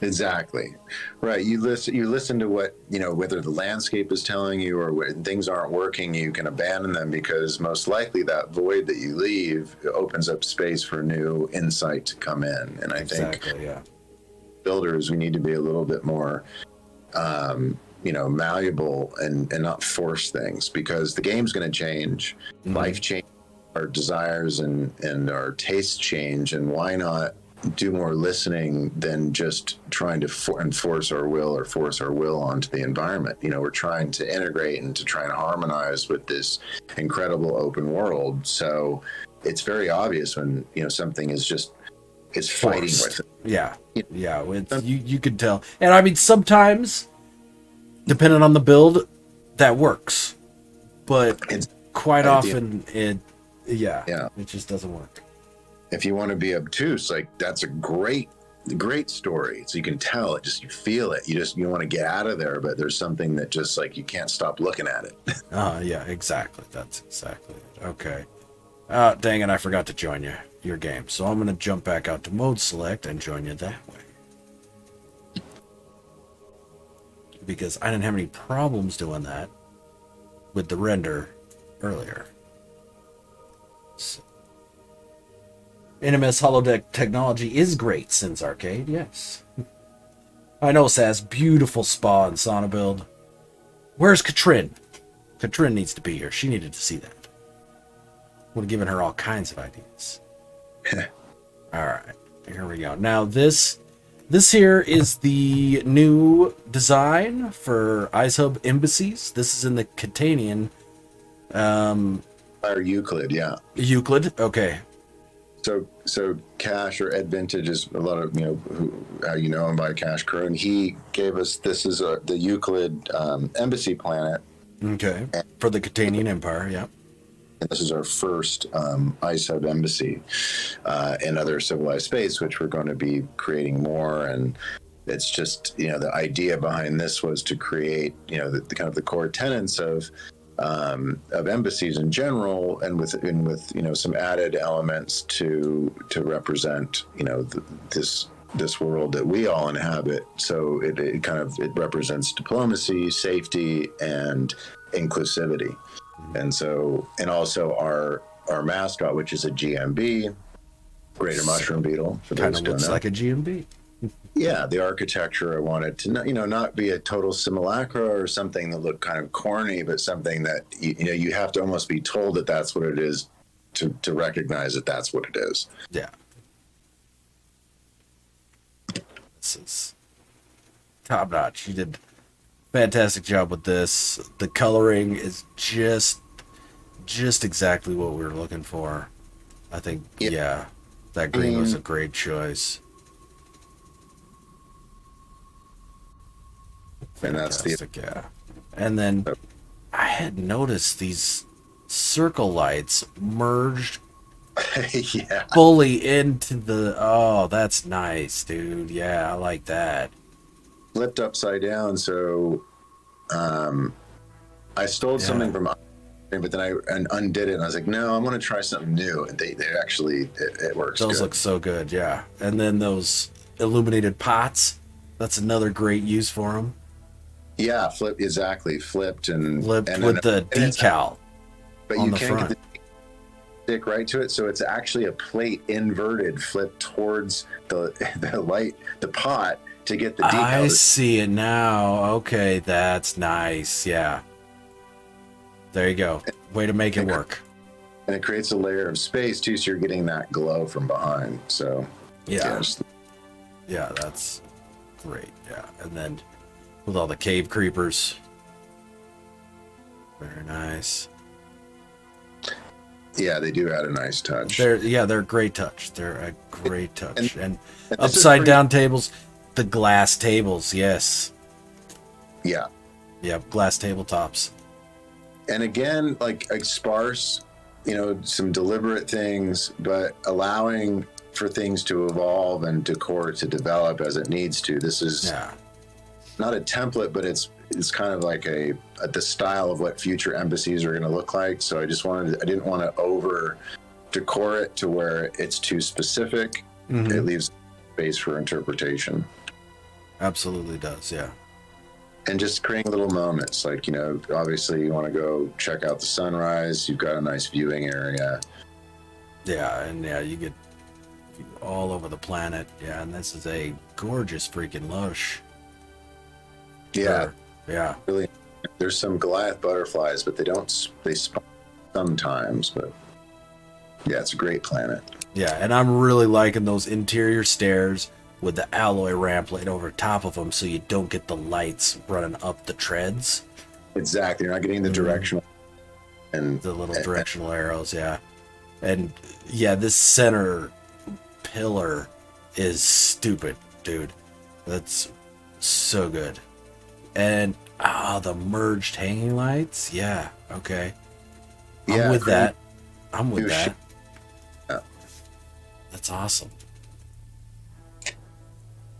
Exactly. Right. You listen to what, whether the landscape is telling you or when things aren't working, you can abandon them because most likely that void that you leave opens up space for new insight to come in. And I think builders, we need to be a little bit more, malleable and not force things because the game's going to change. Mm-hmm. Life change, our desires and our tastes change. And why not do more listening than just trying to force our will onto the environment? We're trying to integrate and to try and harmonize with this incredible open world. So it's very obvious when, something is just, it's fighting with it. Yeah. Yeah. You could tell. And I mean, sometimes depending on the build that works, but quite often it just doesn't work. If you want to be obtuse, like that's a great story. So you can tell it, you feel it. You want to get out of there, but there's something that just like you can't stop looking at it. Yeah, exactly. That's exactly it. Okay. Dang it, I forgot to join your game. So I'm gonna jump back out to mode select and join you that way. Because I didn't have any problems doing that with the render earlier. So. NMS holodeck technology is great since Arcade, yes. I know, Saz. Beautiful spa and sauna build. Where's Katrin? Katrin needs to be here. She needed to see that. Would have given her all kinds of ideas. Alright, here we go. Now this here is the new design for IceHub Embassies. This is in the Catanian Or Euclid, yeah. Euclid. Okay. So Cash or Ed Vintage is a lot of how you know him by Cash Crow, and he gave us this is the Euclid embassy planet. Okay. For the Catanian Empire. Yeah. And this is our first ice hub embassy in other civilized space, which we're going to be creating more. And it's just the idea behind this was to create the kind of the core tenets of embassies in general, and with some added elements to represent this world that we all inhabit. So it represents diplomacy, safety, and inclusivity. And also our mascot, which is a GMB, greater mushroom beetle. Kind of looks like a GMB. Yeah, the architecture, I wanted to not be a total simulacra or something that looked kind of corny, but something that you have to almost be told that that's what it is to recognize that that's what it is. Yeah. This is top notch. You did a fantastic job with this. The coloring is just exactly what we were looking for. I think, yeah that green was a great choice. Fantastic, yeah. And then I had noticed these circle lights merged fully into the. Oh, that's nice, dude. Yeah, I like that. Flipped upside down, so I stole something from, but then I undid it, and I was like, no, I'm going to try something new. And they actually it works. Those good. look so good, yeah. And then those illuminated pots. That's another great use for them. Yeah, flipped with the decal. But you can't get the stick right to it, so it's actually a plate inverted, flipped towards the light, the pot, to get the decal. I see it now. Okay, that's nice. Yeah. There you go. Way to make it work. And it creates a layer of space too, so you're getting that glow from behind. So yeah, that's great. Yeah, and then with all the cave creepers, very nice. Yeah, they do add a nice touch. They're a great touch. They're a great touch. And upside down tables, the glass tables, yes. Yeah. Yep, glass tabletops. And again, like sparse, some deliberate things, but allowing for things to evolve and decor to develop as it needs to. This is not a template, but it's kind of like the style of what future embassies are going to look like. So I didn't want to over decor it to where it's too specific. Mm-hmm. It leaves space for interpretation. Absolutely does, yeah. And just creating little moments, like, obviously you want to go check out the sunrise. You've got a nice viewing area. Yeah, and you get all over the planet. Yeah, and this is a gorgeous freaking lush. Yeah. Yeah. Really, there's some Goliath butterflies, but they spawn sometimes, but yeah, it's a great planet. Yeah, and I'm really liking those interior stairs with the alloy ramp laid over top of them, so you don't get the lights running up the treads. Exactly, you're not getting the directional and the little directional arrows. Yeah, and this center pillar is stupid, dude. That's so good. And the merged hanging lights. Yeah, okay. I'm with that. Yeah. That's awesome.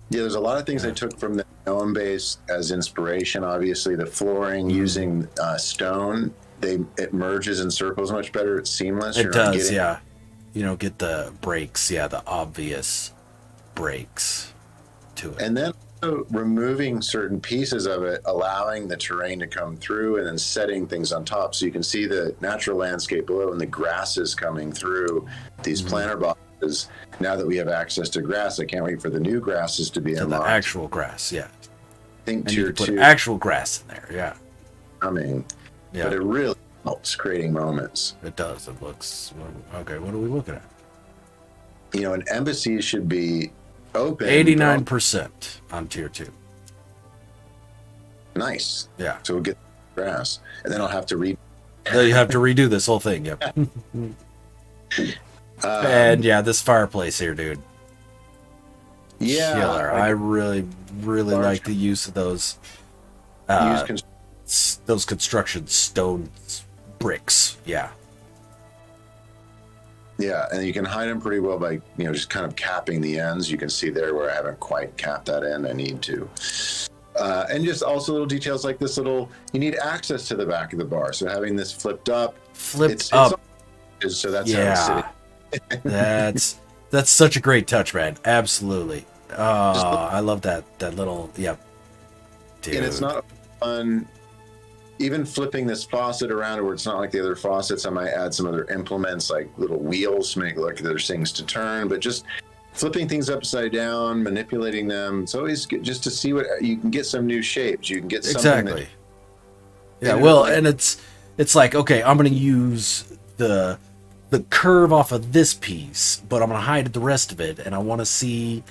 Yeah, there's a lot of things I took from the gnome base as inspiration. Obviously, the flooring using stone, it merges in circles much better. It's seamless. It does, yeah. You don't get the breaks, the obvious breaks to it. And then removing certain pieces of it, allowing the terrain to come through, and then setting things on top, so you can see the natural landscape below and the grasses coming through these planter boxes. Now that we have access to grass, I can't wait for the new grasses to be unlocked. The actual grass, yeah. I think and you can put actual grass in there, yeah. But it really helps creating moments. It does. It looks okay. What are we looking at? An embassy should be open. 89% on tier 2. Nice. Yeah. So we'll get grass, and then I'll have to read Then you have to redo this whole thing. Yep. And yeah, this fireplace here, dude. Yeah, Killer. I really, really large- like the use of those those construction stone bricks. Yeah. Yeah, and you can hide them pretty well by, just kind of capping the ends. You can see there where I haven't quite capped that end. I need to. And just also little details like this you need access to the back of the bar. So having this flipped up. So that's how it's sitting. that's such a great touch, man. Absolutely. I love that little, yep. Dude. And it's not fun. Even flipping this faucet around where it's not like the other faucets, I might add some other implements like little wheels to make it look like there's things to turn, but just flipping things upside down, manipulating them. It's always good just to see what you can get, some new shapes. You can get something exactly. And it's like, okay, I'm going to use the curve off of this piece, but I'm going to hide the rest of it, and I want to see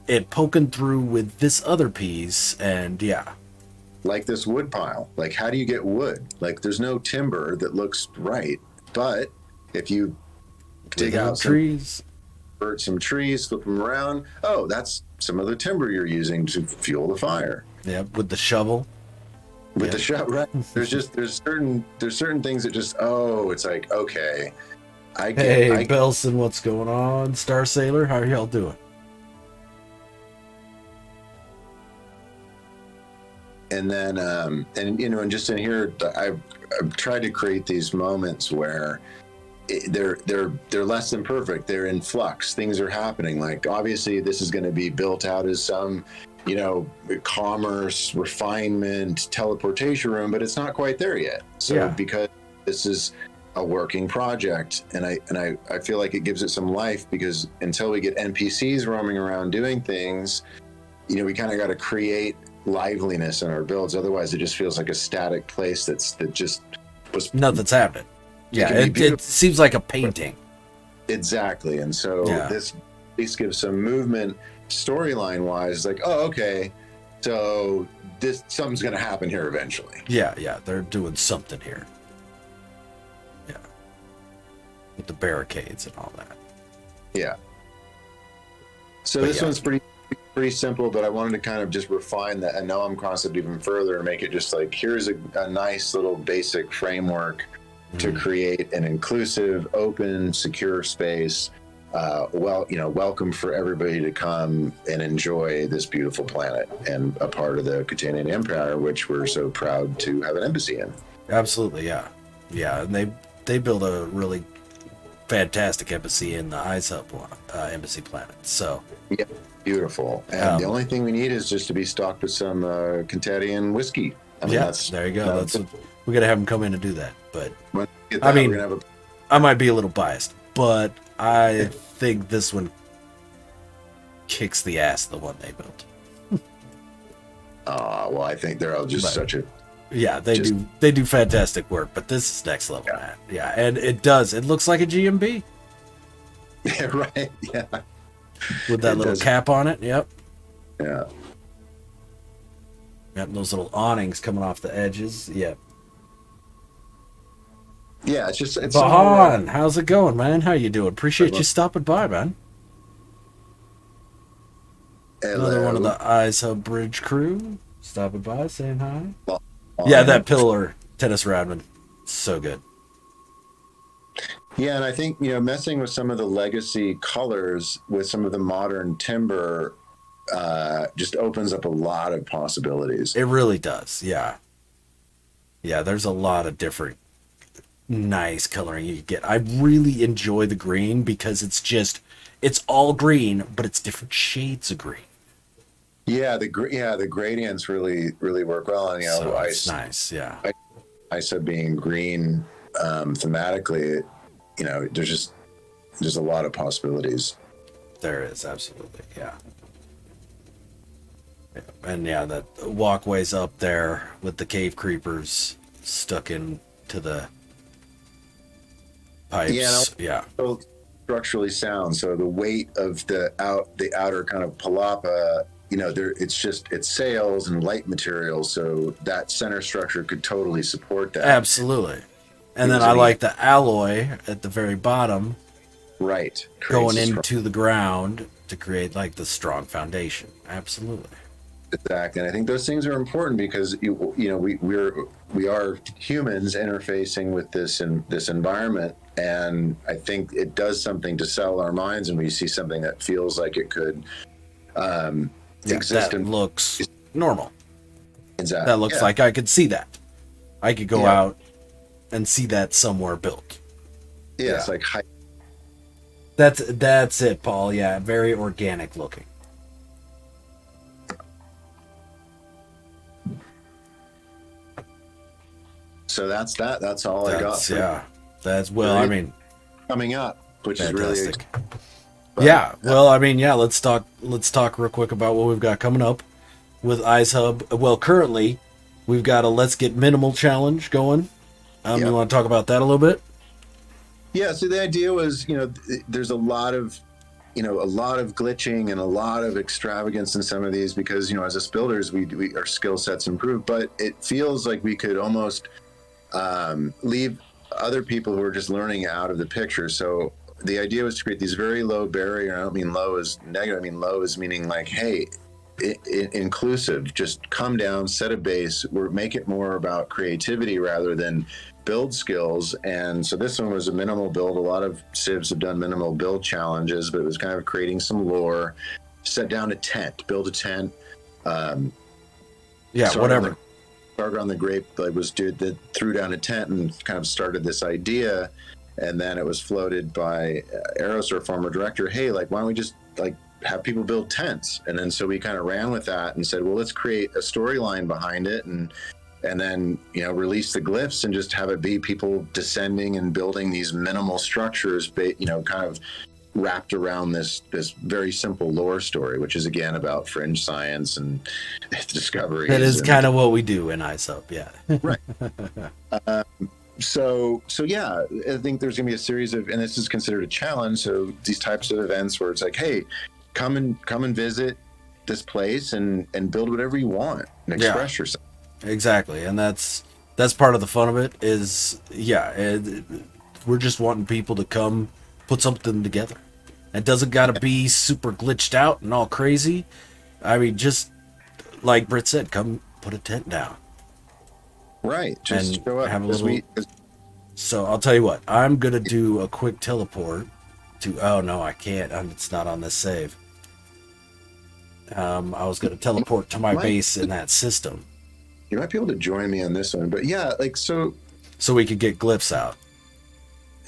it poking through with this other piece, and yeah. Like this wood pile. Like, how do you get wood? Like, there's no timber that looks right, but if you dig out trees, some trees, flip them around, that's some of the timber you're using to fuel the fire. Yeah, with the shovel. With the shovel, right? There's certain things that just it's like, okay, Hey, Belson, what's going on? Star Sailor, how are y'all doing? And then, and just in here, I've tried to create these moments where they're less than perfect. They're in flux. Things are happening. Like, obviously, this is going to be built out as some, commerce, refinement, teleportation room, but it's not quite there yet. So because this is a working project, and I feel like it gives it some life, because until we get NPCs roaming around doing things, we kind of got to create liveliness in our builds. Otherwise, it just feels like a static place that just was nothing's happening. It seems like a painting. Exactly. And so this at least gives some movement storyline wise. It's like, okay, so something's going to happen here eventually. Yeah, they're doing something here. Yeah, with the barricades and all that. Yeah. So this one's pretty simple, but I wanted to kind of just refine that and Noam concept even further and make it just like, here's a nice little basic framework to create an inclusive, open, secure space. Welcome for everybody to come and enjoy this beautiful planet and a part of the Catanian Empire, which we're so proud to have an embassy in. Absolutely, yeah. And they build a really fantastic embassy in the ISUP embassy planet. So yeah, beautiful. And the only thing we need is just to be stocked with some Cantadian whiskey. There you go. We got to have them come in and do that. But I might be a little biased, but I think this one kicks the ass of the one they built. Well, I think they're all just such a... Yeah, they do fantastic work, but this is next level, man. Yeah, and it looks like a GMB. Yeah, right, yeah. With that little cap on it, yep. Yeah. Got those little awnings coming off the edges, yep. Yeah, it's Bahan, how's it going, man? How you doing? Appreciate you stopping by, man. Hello. Another one of the Eyes Hub Bridge crew stopping by, saying hi. Yeah, that pillar tennis Radman, so good. Yeah, and I think, messing with some of the legacy colors with some of the modern timber just opens up a lot of possibilities. It really does, yeah. Yeah, there's a lot of different nice coloring you get. I really enjoy the green because it's all green, but it's different shades of green. Yeah, the gradients really work well. And so it's nice, yeah. ISA being green thematically, there's a lot of possibilities. There is, absolutely, yeah. And yeah, that walkway's up there with the cave creepers stuck into the pipes. Yeah. So structurally sound. So the weight of the outer kind of palapa, it's sails and light materials. So that center structure could totally support that. Absolutely. And then I like the alloy at the very bottom right going creates a into the ground to create like the strong foundation. Absolutely. Exactly, and I think those things are important because we are humans interfacing with this environment, and I think it does something to settle our minds, and we see something that feels like it could exist. That looks normal. Exactly. That looks like I could see that. I could go out and see that somewhere built. Yeah, it's like that's it, Paul. Yeah, very organic looking. So that's that. That's all I got. Yeah, that's I mean, coming up, which fantastic. is really yeah. Well, I mean, yeah. Let's talk real quick about what we've got coming up with iSub. Well, currently, we've got a Let's Get Minimal challenge going. You want to talk about that a little bit? Yeah. So the idea was, there's a lot of glitching and a lot of extravagance in some of these because, as us builders, we our skill sets improve, but it feels like we could almost leave other people who are just learning out of the picture. So the idea was to create these very low barrier. I don't mean low as negative. I mean low as meaning like, hey, inclusive. Just come down, set a base. Make it more about creativity rather than build skills. And so this one was a minimal build. A lot of civs have done minimal build challenges, but it was kind of creating some lore. Set down a tent, build a tent. Whatever. Started on the grape, like was dude that threw down a tent and kind of started this idea, and then it was floated by Eros, our former director. Hey, like why don't we just like have people build tents? And then so we kind of ran with that and said, well, let's create a storyline behind it, and then release the glyphs and just have it be people descending and building these minimal structures, kind of wrapped around this very simple lore story, which is again about fringe science and discovery. That is kind of what we do in iSub, yeah. Right. So yeah, I think there's gonna be a series of, and this is considered a challenge. So these types of events where it's like, hey, come and visit this place and build whatever you want and express yourself. Exactly, and that's part of the fun of it. Is we're just wanting people to come put something together. It doesn't got to be super glitched out and all crazy. I mean, just like Britt said, come put a tent down. Right. Just show up. Have a little. So I'll tell you what. I'm gonna do a quick teleport to. Oh no, I can't. It's not on this save. I was gonna teleport to my base in that system. You might be able to join me on this one, but yeah, like so. So we could get glyphs out.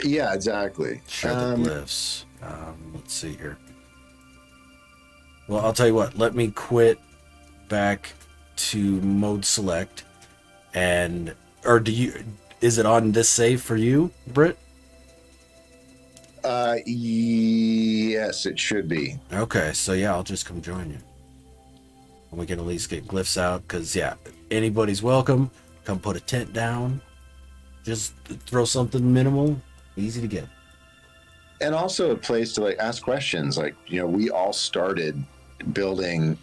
Yeah, exactly. Share the glyphs. Let's see here. Well, I'll tell you what. Let me quit back to mode select, or is it on this save for you, Britt? Yes, it should be. Okay, so yeah, I'll just come join you. And we can at least get glyphs out, because anybody's welcome. Come put a tent down. Just throw something minimal, easy to get. And also a place to ask questions. We all started building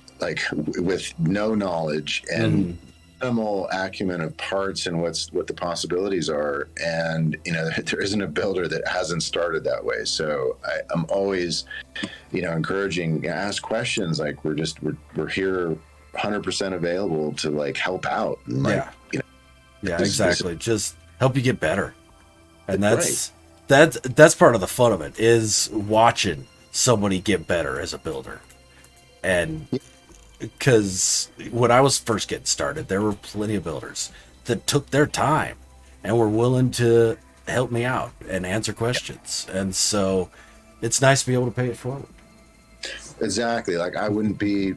with no knowledge and minimal acumen of parts and what the possibilities are. And there isn't a builder that hasn't started that way. So I'm always encouraging, ask questions. We're here 100% available to help out and exactly. Just help you get better. And that's part of the fun of it, is watching somebody get better as a builder. And because when I was first getting started, there were plenty of builders that took their time and were willing to help me out and answer questions. And so it's nice to be able to pay it forward. Exactly. I wouldn't be,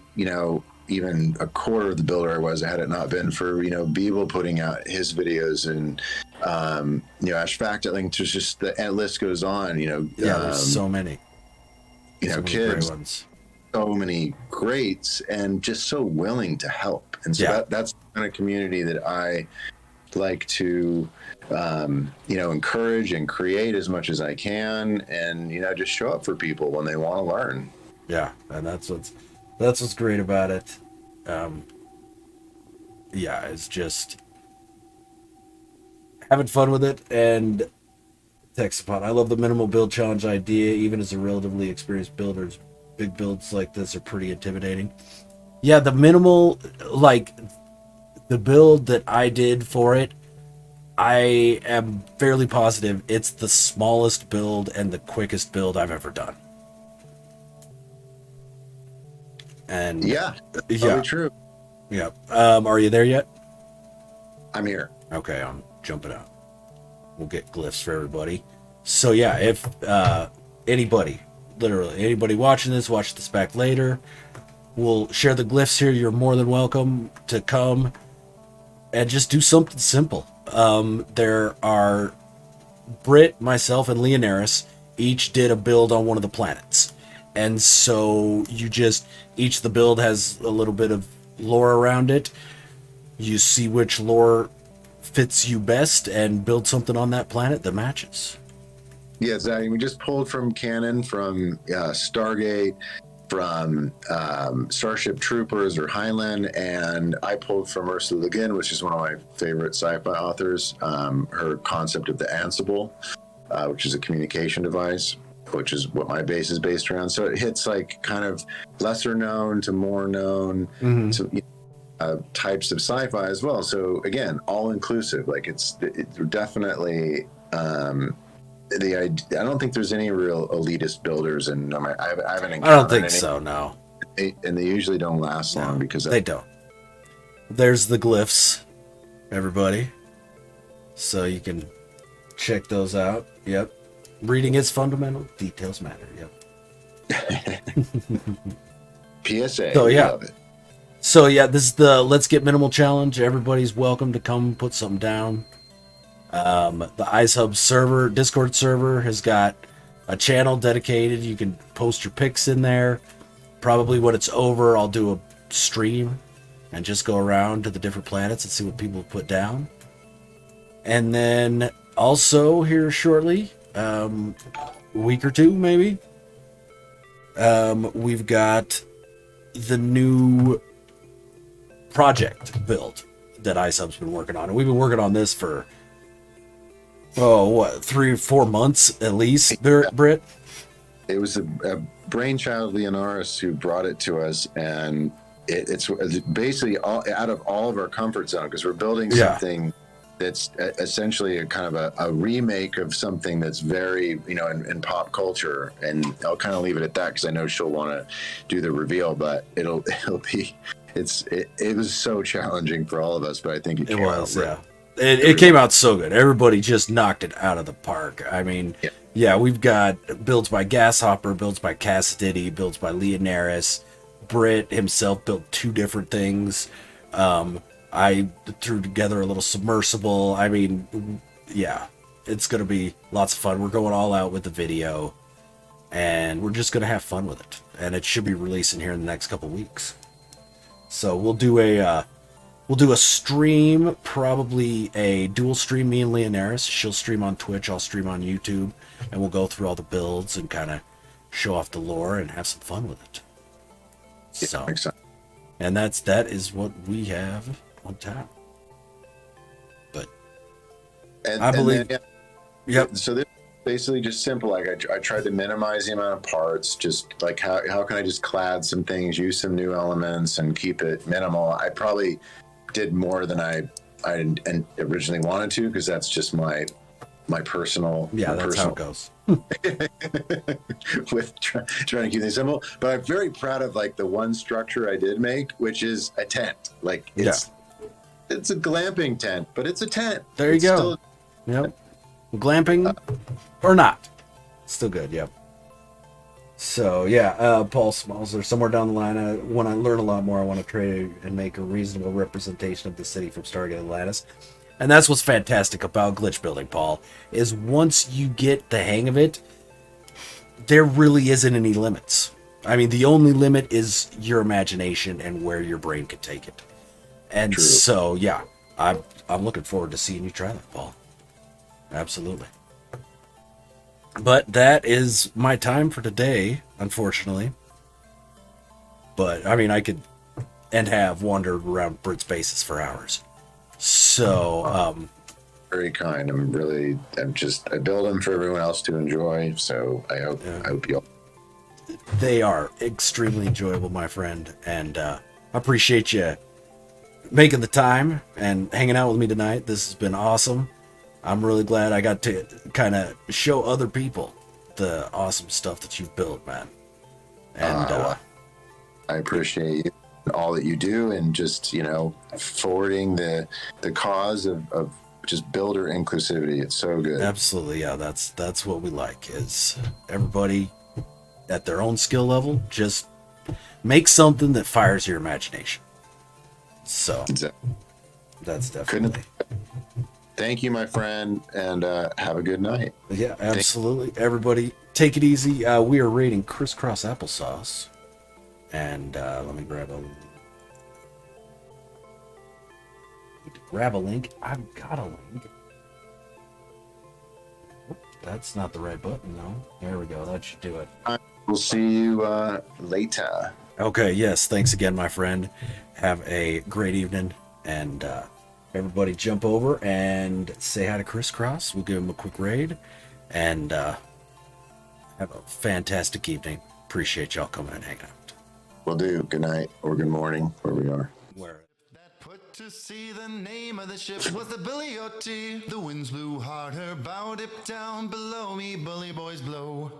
even a quarter of the builder I was had it not been for, Beeble putting out his videos and, Ash Factor, just the list goes on, there's so many, kids, ones. So many greats and just so willing to help. And so that's the kind of community that I like to, encourage and create as much as I can. And, just show up for people when they want to learn. Yeah. And that's what's great about it. It's just having fun with it. And Texapod, I love the minimal build challenge idea. Even as a relatively experienced builder, big builds like this are pretty intimidating. Yeah, the minimal, like the build that I did for it, I am fairly positive it's the smallest build and the quickest build I've ever done. And Yeah, yeah, probably true. yeah. Are you there yet? I'm here. Okay, I'm jumping out. We'll get glyphs for everybody. So yeah, if anybody, literally anybody watching this, watch this back later, we'll share the glyphs here. You're more than welcome to come and just do something simple. There are Brit, myself, and Leonaris each did a build on one of the planets. And so each of the build has a little bit of lore around it. You see which lore fits you best and build something on that planet that matches. Yes, we just pulled from canon, from Stargate, from Starship Troopers or Heinlein, and I pulled from Ursula Le Guin, which is one of my favorite sci-fi authors. Her concept of the Ansible, which is a communication device, which is what my base is based around. So it hits like kind of lesser known to more known types of sci-fi as well. So again, all inclusive. Like it's definitely. I don't think there's any real elitist builders, and I haven't encountered. I don't think any, so. No, and they usually don't last long because they don't. There's the glyphs, everybody, so you can check those out. Yep, reading is fundamental. Details matter. Yep. PSA. So yeah. Love it. So yeah, this is the Let's Get Minimal challenge. Everybody's welcome to come put something down. The iSub server, Discord server, has got a channel dedicated. You can post your pics in there. Probably when it's over, I'll do a stream and just go around to the different planets and see what people put down. And then also here shortly, a week or two maybe, we've got the new project build that iSub's been working on. And we've been working on this for 3 or 4 months at least, Britt? It was a brainchild of Leonaris who brought it to us, and it's basically out of all of our comfort zone, because we're building something that's essentially a kind of a remake of something that's very, in pop culture. And I'll kind of leave it at that because I know she'll want to do the reveal, but it'll be, it was so challenging for all of us, but I think it was, yeah. It came out so good. Everybody just knocked it out of the park. I mean, yeah, we've got builds by Gashopper, builds by Cassidy, builds by Leonaris. Britt himself built 2 different things. I threw together a little submersible. I mean, yeah, it's going to be lots of fun. We're going all out with the video, and we're just going to have fun with it. And it should be releasing here in the next couple weeks. So we'll do a stream, probably a dual stream, me and Leonaris. She'll stream on Twitch, I'll stream on YouTube, and we'll go through all the builds and kind of show off the lore and have some fun with it. So, and that is what we have on tap. But I believe, yep. So this is basically just simple. Like I tried to minimize the amount of parts. Just like how can I just clad some things, use some new elements, and keep it minimal. I probably did more than I originally wanted to, because that's just my personal. Yeah, that's personal, how it goes. with trying to keep things simple. But I'm very proud of like the one structure I did make, which is a tent. Like it's a glamping tent, but it's a tent. There you go. Yep. Glamping or not, still good. Yep. So yeah, Paul Smalls, somewhere down the line, when I learn a lot more, I want to trade and make a reasonable representation of the city from Stargate Atlantis. And that's what's fantastic about glitch building, Paul, is once you get the hang of it, there really isn't any limits. I mean, the only limit is your imagination and where your brain can take it. And True. So yeah, I'm looking forward to seeing you try that, Paul. Absolutely. But that is my time for today, unfortunately. But, I mean, I could and have wandered around Brit's bases for hours. So, very kind. I'm I build them for everyone else to enjoy. So I hope you all. They are extremely enjoyable, my friend, and I appreciate you making the time and hanging out with me tonight. This has been awesome. I'm really glad I got to kind of show other people the awesome stuff that you've built, man. And I appreciate you, all that you do, and just forwarding the cause of just builder inclusivity. It's so good. Absolutely, yeah. That's what we like, is everybody at their own skill level just make something that fires your imagination. So Exactly. that's definitely. Thank you, my friend, and have a good night. Yeah, absolutely. Everybody, take it easy. We are rating CrisCrosAppleSOS, and let me grab a link. I've got a link. That's not the right button, though. There we go. That should do it. We'll see you later. Okay, yes. Thanks again, my friend. Have a great evening, and everybody jump over and say hi to CrisCross. We'll give him a quick raid, and have a fantastic evening. Appreciate y'all coming and hanging out. Will do. Good night or good morning, where we are. Where? Put to sea, the name of the ship was the Billy O T. The winds blew harder, bow dip down below me, bully boys blow.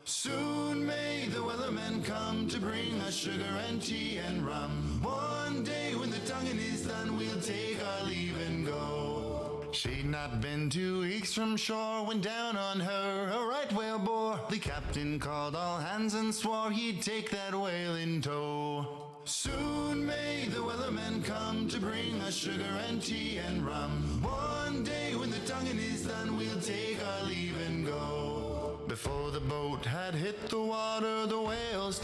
Soon may the weathermen come to bring us sugar and tea and rum. One day when the tonguing is done, we'll take our leave and go. She'd not been 2 weeks from shore when down on her a right whale bore. The captain called all hands and swore he'd take that whale in tow. Soon may the weathermen come to bring us sugar and tea and rum. One day when the tonguing is done, we'll take our leave and go. Before the boat had hit the water, the whales